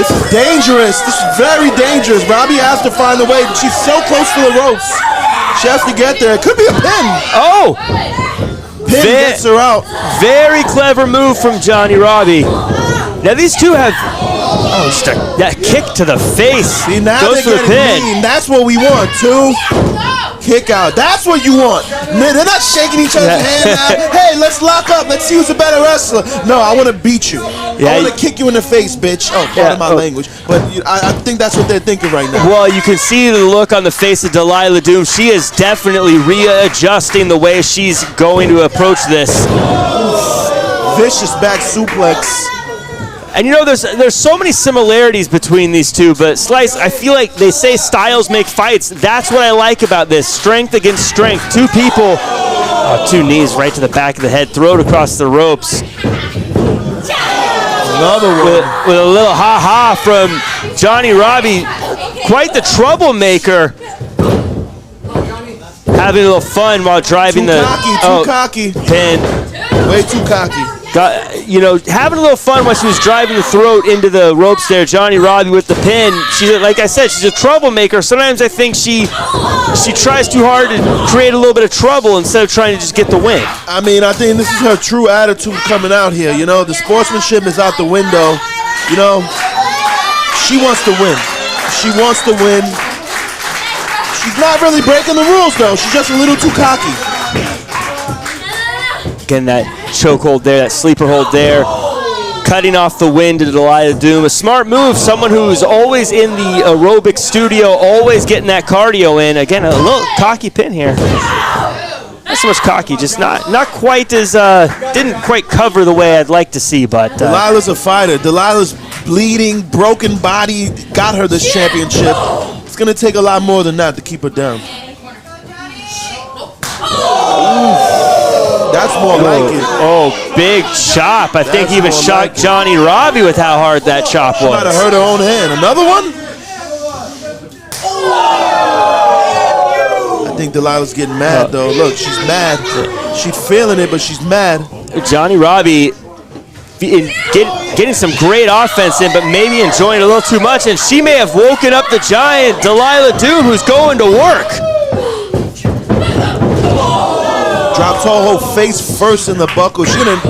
This is dangerous. This is very dangerous. Robbie has to find a way. She's so close to the ropes. She has to get there. It could be a pin. Oh! Pin gets her out. Very clever move from Johnny Robbie. Now these two have just that kick to the face. See, now goes for the pin. Mean. That's what we want. 2 kick out. That's what you want. They're not shaking each other's hand out. Hey, let's lock up. Let's see who's a better wrestler. No, I want to beat you. I want to kick you in the face, bitch. Oh, pardon my language. But I think that's what they're thinking right now. Well, you can see the look on the face of Deililah Doom. She is definitely readjusting the way she's going to approach this. Vicious back suplex. And you know, there's so many similarities between these two, but Slice, I feel like they say styles make fights. That's what I like about this. Strength against strength. Two people, 2 knees right to the back of the head, throw it across the ropes. Another one. With a little ha-ha from Johnny Robbie. Quite the troublemaker. Having a little fun while driving too cocky. Pin. Way too cocky. Having a little fun while she was driving the throat into the ropes there. Johnny Robbie with the pin. Like I said, she's a troublemaker. Sometimes I think she tries too hard to create a little bit of trouble instead of trying to just get the win. I mean, I think this is her true attitude coming out here. You know, the sportsmanship is out the window. You know, she wants to win. She wants to win. She's not really breaking the rules, though. She's just a little too cocky. Again, that chokehold there, that sleeper hold there, cutting off the wind to Deililah Doom. A smart move, someone who's always in the aerobic studio, always getting that cardio in. Again, a little cocky pin here. Not so much cocky, just not quite as, didn't quite cover the way I'd like to see, but. Delilah's a fighter. Delilah's bleeding, broken body, got her this championship. It's going to take a lot more than that to keep her down. That's more like it. Oh, big chop. I think even shocked Johnny Robbie with how hard that chop was. She might have hurt her own hand. Another one? I think Delilah's getting mad, though. Look, she's mad. She's feeling it, but she's mad. Johnny Robbie getting some great offense in, but maybe enjoying it a little too much, and she may have woken up the giant, Deililah Doom, who's going to work. Drops her whole face first in the buckle. She gonna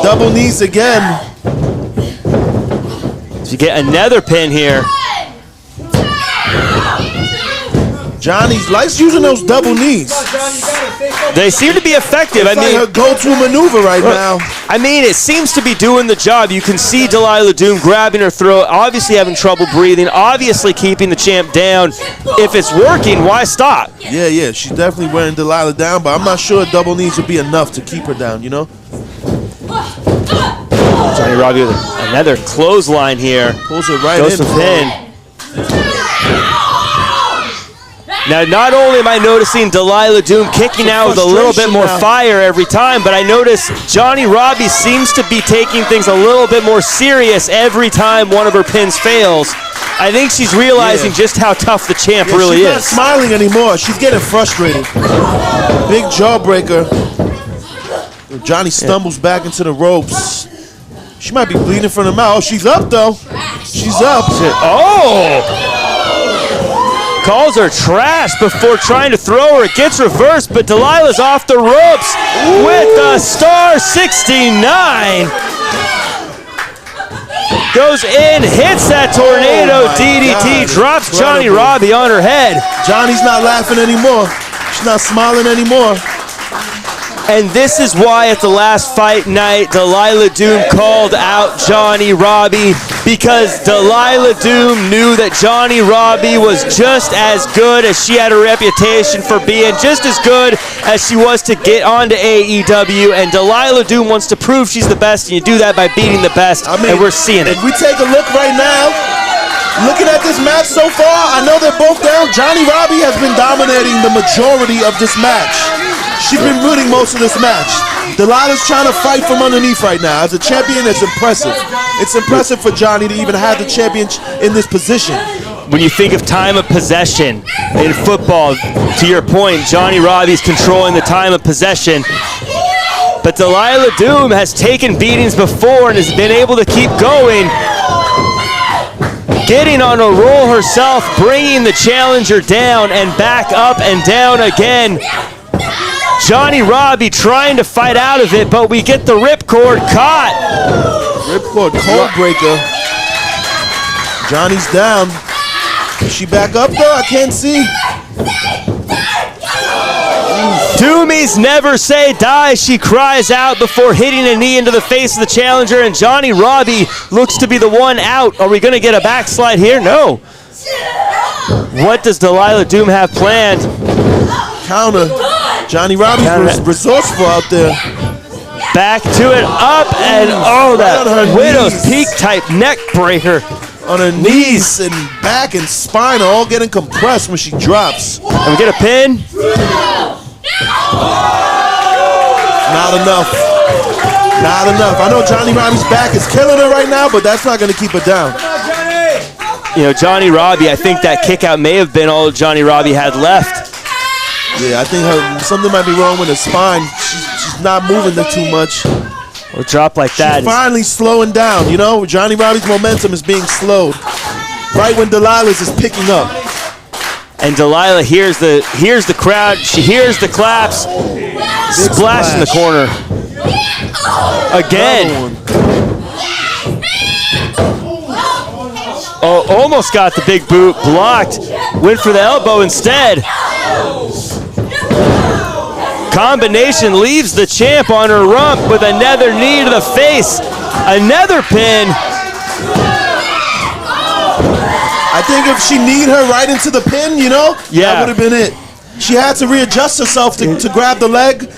double knees again. To get another pin here. Johnny's likes using those double knees. They seem to be effective. It's like her go-to maneuver right now. I mean, it seems to be doing the job. You can see Deililah Doom grabbing her throat, obviously having trouble breathing, obviously keeping the champ down. If it's working, why stop? Yeah, she's definitely wearing Deililah down, but I'm not sure double knees would be enough to keep her down, you know? Johnny Robbie with another clothesline here. Pulls her right goes in. Goes to pin. Now, not only am I noticing Deililah Doom kicking out with a little bit more fire every time, but I notice Johnny Robbie seems to be taking things a little bit more serious every time one of her pins fails. I think she's realizing just how tough the champ really is. She's not smiling anymore. She's getting frustrated. Big jawbreaker. Johnny stumbles back into the ropes. She might be bleeding from the mouth. She's up, though. She's up. Oh! calls her trash before trying to throw her. It gets reversed, but Deililah's off the ropes with a star 69. Goes in, hits that tornado DDT, drops Johnny Robbie on her head. Johnny's not laughing anymore. She's not smiling anymore. And this is why at the last fight night, Deililah Doom called out Johnny Robbie, because Deililah Doom knew that Johnny Robbie was just as good as she had a reputation for being, just as good as she was to get onto AEW, and Deililah Doom wants to prove she's the best, and you do that by beating the best, and we're seeing it. If we take a look right now, looking at this match so far, I know they're both down. Johnny Robbie has been dominating the majority of this match. She's been winning most of this match. Deililah's trying to fight from underneath right now. As a champion, it's impressive. It's impressive for Johnny to even have the champion in this position. When you think of time of possession in football, to your point, Johnny Robbie's controlling the time of possession. But Deililah Doom has taken beatings before and has been able to keep going. Getting on a roll herself, bringing the challenger down and back up and down again. Johnny Robbie trying to fight out of it, but we get the ripcord caught. Ripcord cold breaker. Johnny's down. Is she back up though? I can't see. Doomies never say die, she cries out before hitting a knee into the face of the challenger, and Johnny Robbie looks to be the one out. Are we going to get a backslide here? No. What does Deililah Doom have planned? Counter. Johnny Robbie's resourceful out there. Back to it, up, and oh, that Widow's Peak type neck breaker. On her knees and back and spine are all getting compressed when she drops. And we get a pin. Not enough. Not enough. I know Johnny Robbie's back is killing her right now, but that's not going to keep her down. You know, Johnny Robbie, I think that kick out may have been all Johnny Robbie had left. Yeah, I think something might be wrong with her spine. She's not moving there too much. A drop like that. She's finally slowing down, you know? Johnny Robbie's momentum is being slowed. Right when Deililah's is picking up. And Deililah hears the crowd. She hears the claps. Splash in the corner. Again. Oh, almost got the big boot. Blocked. Went for the elbow instead. Combination leaves the champ on her rump with another knee to the face. Another pin. I think if she kneed her right into the pin, you know, that would have been it. She had to readjust herself to grab the leg.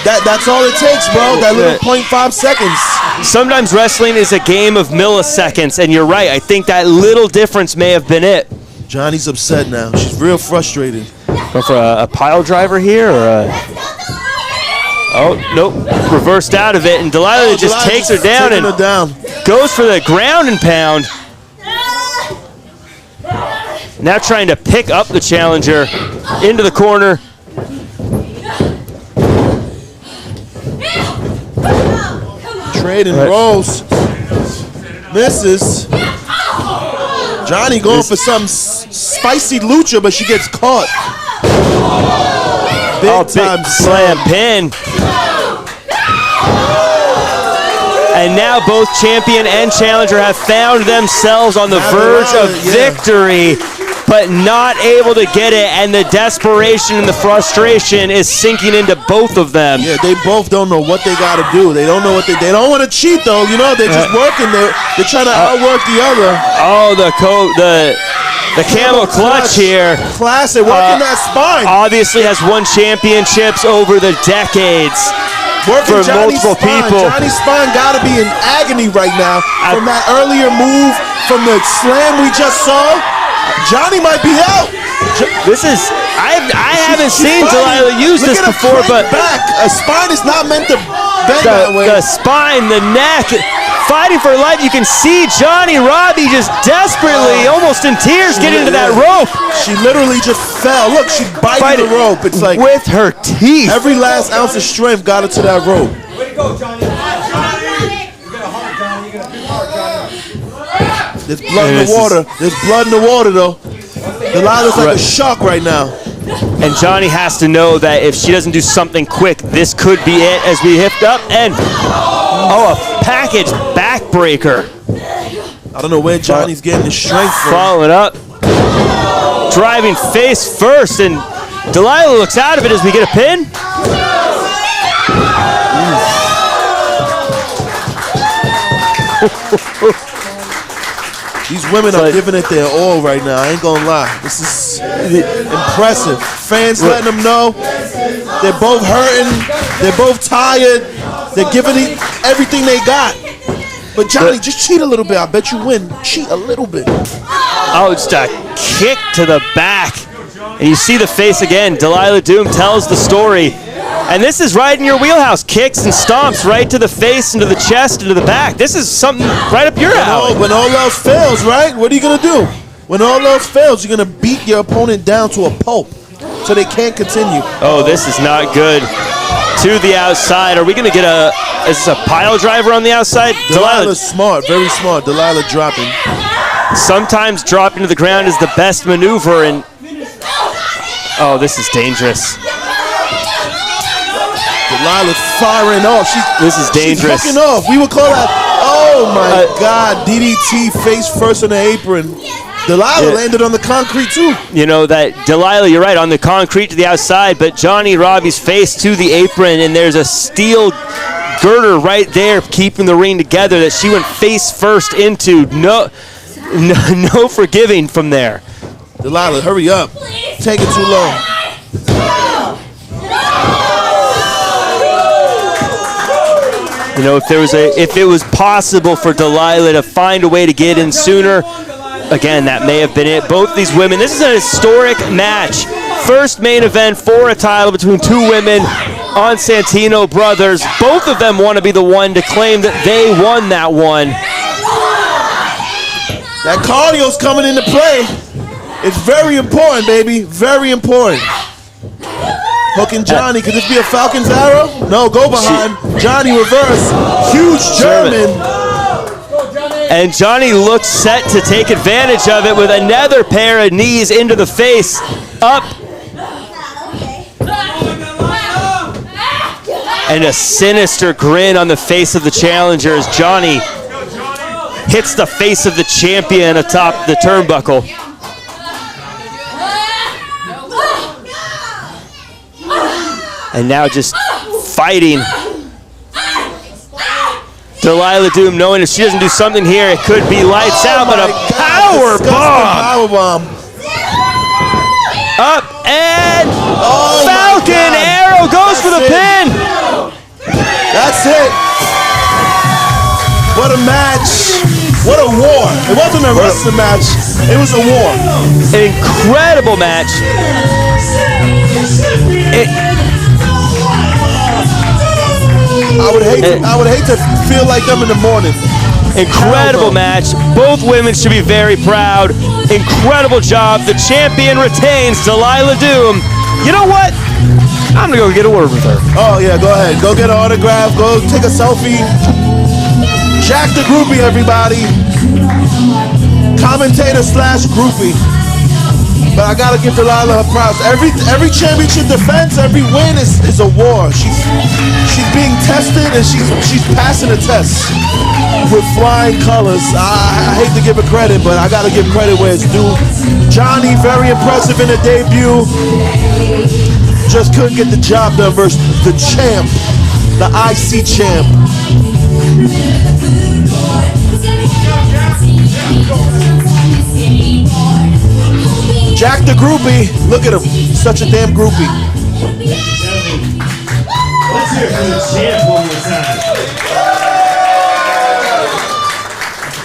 That's all it takes, bro. That little 0.5 seconds. Sometimes wrestling is a game of milliseconds, and you're right. I think that little difference may have been it. Johnny's upset now. She's real frustrated. Go for a pile driver here, or a... Oh, nope. Reversed out of it, and Deililah just takes her down and goes for the ground and pound. Now trying to pick up the challenger into the corner. Trading rolls. Misses. Johnny going for some spicy lucha, but she gets caught. Big time slam pin. And now both champion and challenger have found themselves on the verge of victory, but not able to get it, and the desperation and the frustration is sinking into both of them. Yeah, they both don't know what they got to do. They don't know what they don't want to cheat though. You know, they're just working. They're trying to outwork the other. Oh, the camel clutch here. Classic, working that spine. Obviously has won championships over the decades. Working for multiple people. Johnny's spine got to be in agony right now from that earlier move, from the slam we just saw. Johnny might be out. I haven't seen Deililah use this before, but a spine is not meant to bend that way. The spine, the neck, fighting for life. You can see Johnny Robbie just desperately, almost in tears, get into that rope. She literally just fell. Look, she's biting the rope. It's like with her teeth. Every last ounce of strength got her to that rope. Way to go, Johnny. Johnny! You got a heart, Johnny. You got a big heart, Johnny. There's blood in the water. There's blood in the water, though. Delilah's like a shark right now. And Johnnie has to know that if she doesn't do something quick, this could be it as we lift up and a package backbreaker. I don't know where Johnny's getting his strength from. Following up. Driving face first, and Deililah looks out of it as we get a pin. These women are giving it their all right now. I ain't gonna lie. This is impressive. Fans letting them know they're both hurting. They're both tired. They're giving it everything they got. But Johnnie, just cheat a little bit. I bet you win. Cheat a little bit. Oh, just a kick to the back. And you see the face again. Deililah Doom tells the story. And this is right in your wheelhouse. Kicks and stomps right to the face, into the chest, into the back. This is something right up your alley. When all else fails, right? What are you going to do? When all else fails, you're going to beat your opponent down to a pulp so they can't continue. Oh, this is not good. To the outside. Are we going to get is this a pile driver on the outside? Delilah's smart, very smart. Deililah dropping. Sometimes dropping to the ground is the best maneuver, and oh, this is dangerous. Delilah's firing off. This is dangerous. She's hooking off. We would call that, oh my God, DDT face first on the apron. Deililah landed on the concrete too. You know that Deililah, you're right, on the concrete to the outside, but Johnnie Robbie's face to the apron, and there's a steel girder right there keeping the ring together that she went face first into. No forgiving from there. Deililah, hurry up. Taking too long. You know, if it was possible for Deililah to find a way to get in sooner, again, that may have been it. Both these women, this is an historic match. First main event for a title between two women on Santino Brothers. Both of them want to be the one to claim that they won that one. That cardio's coming into play. It's very important, baby. Very important. Hooking Johnnie. Could this be a Falcon's arrow? No, go behind. Johnnie reverse. Huge German. And Johnnie looks set to take advantage of it with another pair of knees into the face. Up. And a sinister grin on the face of the challenger as Johnnie hits the face of the champion atop the turnbuckle. And now just fighting. Deililah Doom knowing if she doesn't do something here, it could be lights out, but a power bomb. Up and Falcon Arrow goes for the pin. That's it. What a match. What a war. It wasn't a wrestling match. It was a war. An incredible match. I would hate to feel like them in the morning. Incredible match. Both women should be very proud. Incredible job. The champion retains, Deililah Doom. You know what? I'm going to go get a word with her. Oh, yeah, go ahead. Go get an autograph. Go take a selfie. Jack the Groupie, everybody. Commentator / groupie. But I gotta give Deililah her props. Every championship defense, every win is a war. She's being tested and she's passing the test with flying colors. I hate to give her credit, but I gotta give credit where it's due. Johnnie, very impressive in the debut. Just couldn't get the job done versus the champ, the IC champ. Jack the Groupie, look at him, such a damn groupie. Let's hear it for the champ one more time.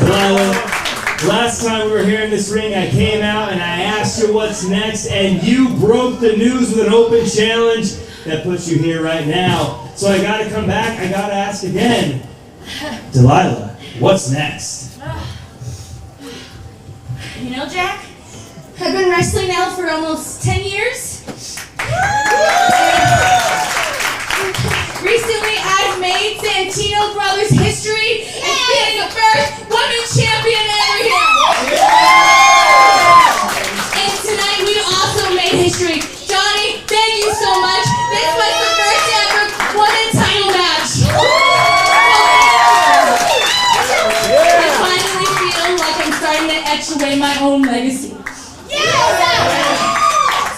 Deililah, last time we were here in this ring, I came out and I asked you what's next, and you broke the news with an open challenge that puts you here right now. So I gotta come back, I gotta ask again. Deililah, what's next? You know, Jack, I've been wrestling now for almost 10 years. Recently, I've made Santino Brothers history as being the first women's champion ever here.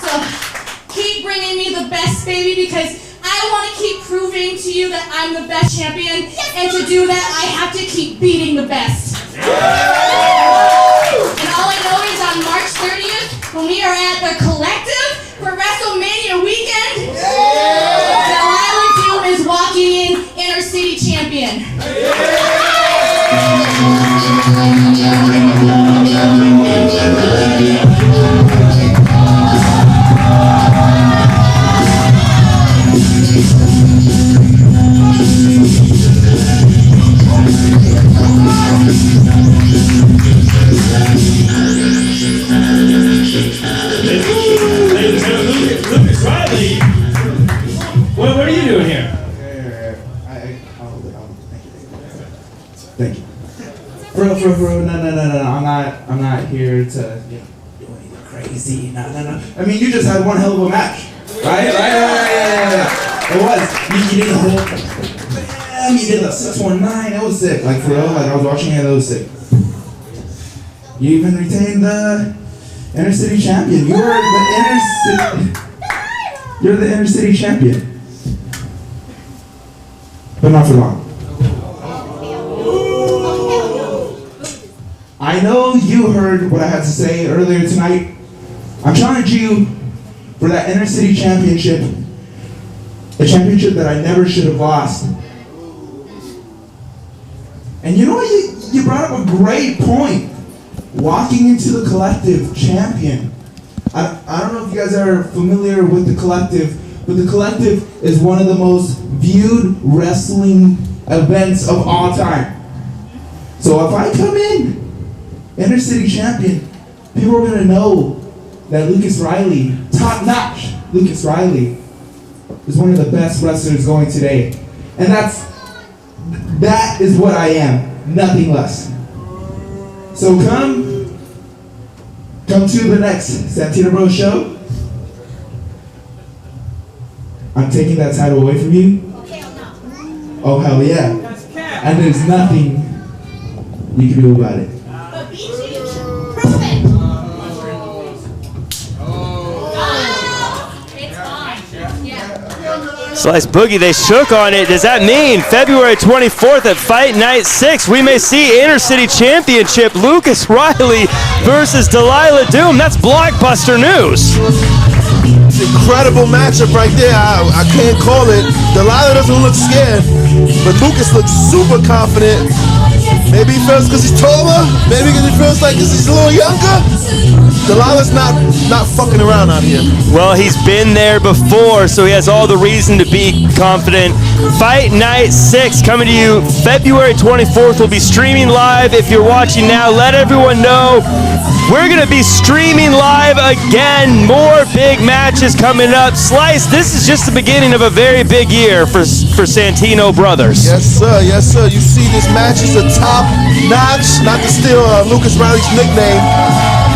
So keep bringing me the best, baby, because I want to keep proving to you that I'm the best champion, and to do that, I have to keep beating the best. And all I know is on March 30th, when we are at the Collective for WrestleMania weekend, 𝕭𝗓𝖏 is walking in Inner City champion. Lucas Riley, what are you doing here? Thank you. For real, no, I'm not here to do anything crazy. No. I mean, you just had one hell of a match, right? It was. You did the whole, bam, you did the 619. That was sick. Like for real, like I was watching it. That was sick. You even retained the Inner City champion. You're the Inner City champion, but not for long. I know you heard what I had to say earlier tonight. I'm challenging you for that Inner City championship, a championship that I never should have lost. And you know what? You brought up a great point. Walking into the Collective champion. I don't know if you guys are familiar with the Collective, but the Collective is one of the most viewed wrestling events of all time. So if I come in Inner City champion, people are gonna know that Lucas Riley, top notch Lucas Riley, is one of the best wrestlers going today. And that is what I am, nothing less. So come to the next Santino Bro show. I'm taking that title away from you. Oh hell yeah. And there's nothing you can do about it. Slice Boogie, they shook on it. Does that mean February 24th at Fight Night 6, we may see Inner City Championship Lucas Riley versus Deililah Doom? That's blockbuster news. It's an incredible matchup right there. I can't call it. Deililah doesn't look scared, but Lucas looks super confident. Maybe he feels because he's taller. Maybe because he feels like he's a little younger. Deilah's not fucking around out here. Well, he's been there before, so he has all the reason to be confident. Fight Night 6 coming to you February 24th. We'll be streaming live. If you're watching now, let everyone know we're going to be streaming live again. More big matches coming up. Slice, this is just the beginning of a very big year for Santino Brothers. Yes, sir. Yes, sir. You see, this match is a top notch. Not to steal Lucas Riley's nickname.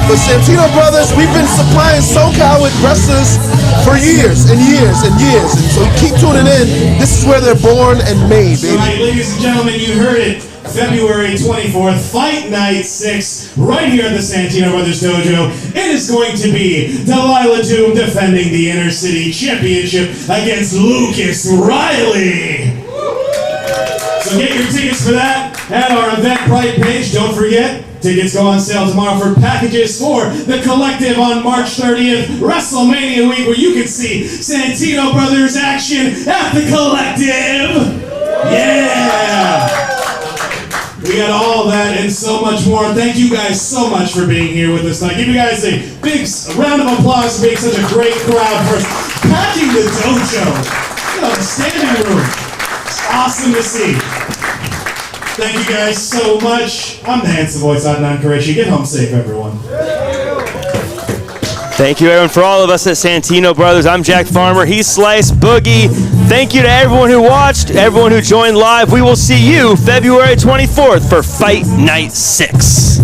But Santino Brothers, we've been supplying SoCal with wrestlers for years and years and years. And so keep tuning in. This is where they're born and made, baby. All right, ladies and gentlemen, you heard it. February 24th, Fight Night 6, right here at the Santino Brothers Dojo. It is going to be Deililah Doom defending the Inner City Championship against Lucas Riley. So get your tickets for that at our Eventbrite page. Don't forget, tickets go on sale tomorrow for packages for the Collective on March 30th, WrestleMania week, where you can see Santino Brothers action at the Collective. Yeah! We got all that and so much more. Thank you guys so much for being here with us tonight. Give you guys a big round of applause for being such a great crowd for packing the dojo. You know, the standing room. It's awesome to see. Thank you guys so much. I'm the handsome voice, 𝗙𝗏𝖏𝖵𝗵. Get home safe, everyone. Thank you, everyone, for all of us at Santino Brothers. I'm Jack Farmer. He's Slice Boogie. Thank you to everyone who watched, everyone who joined live. We will see you February 24th for Fight Night 6.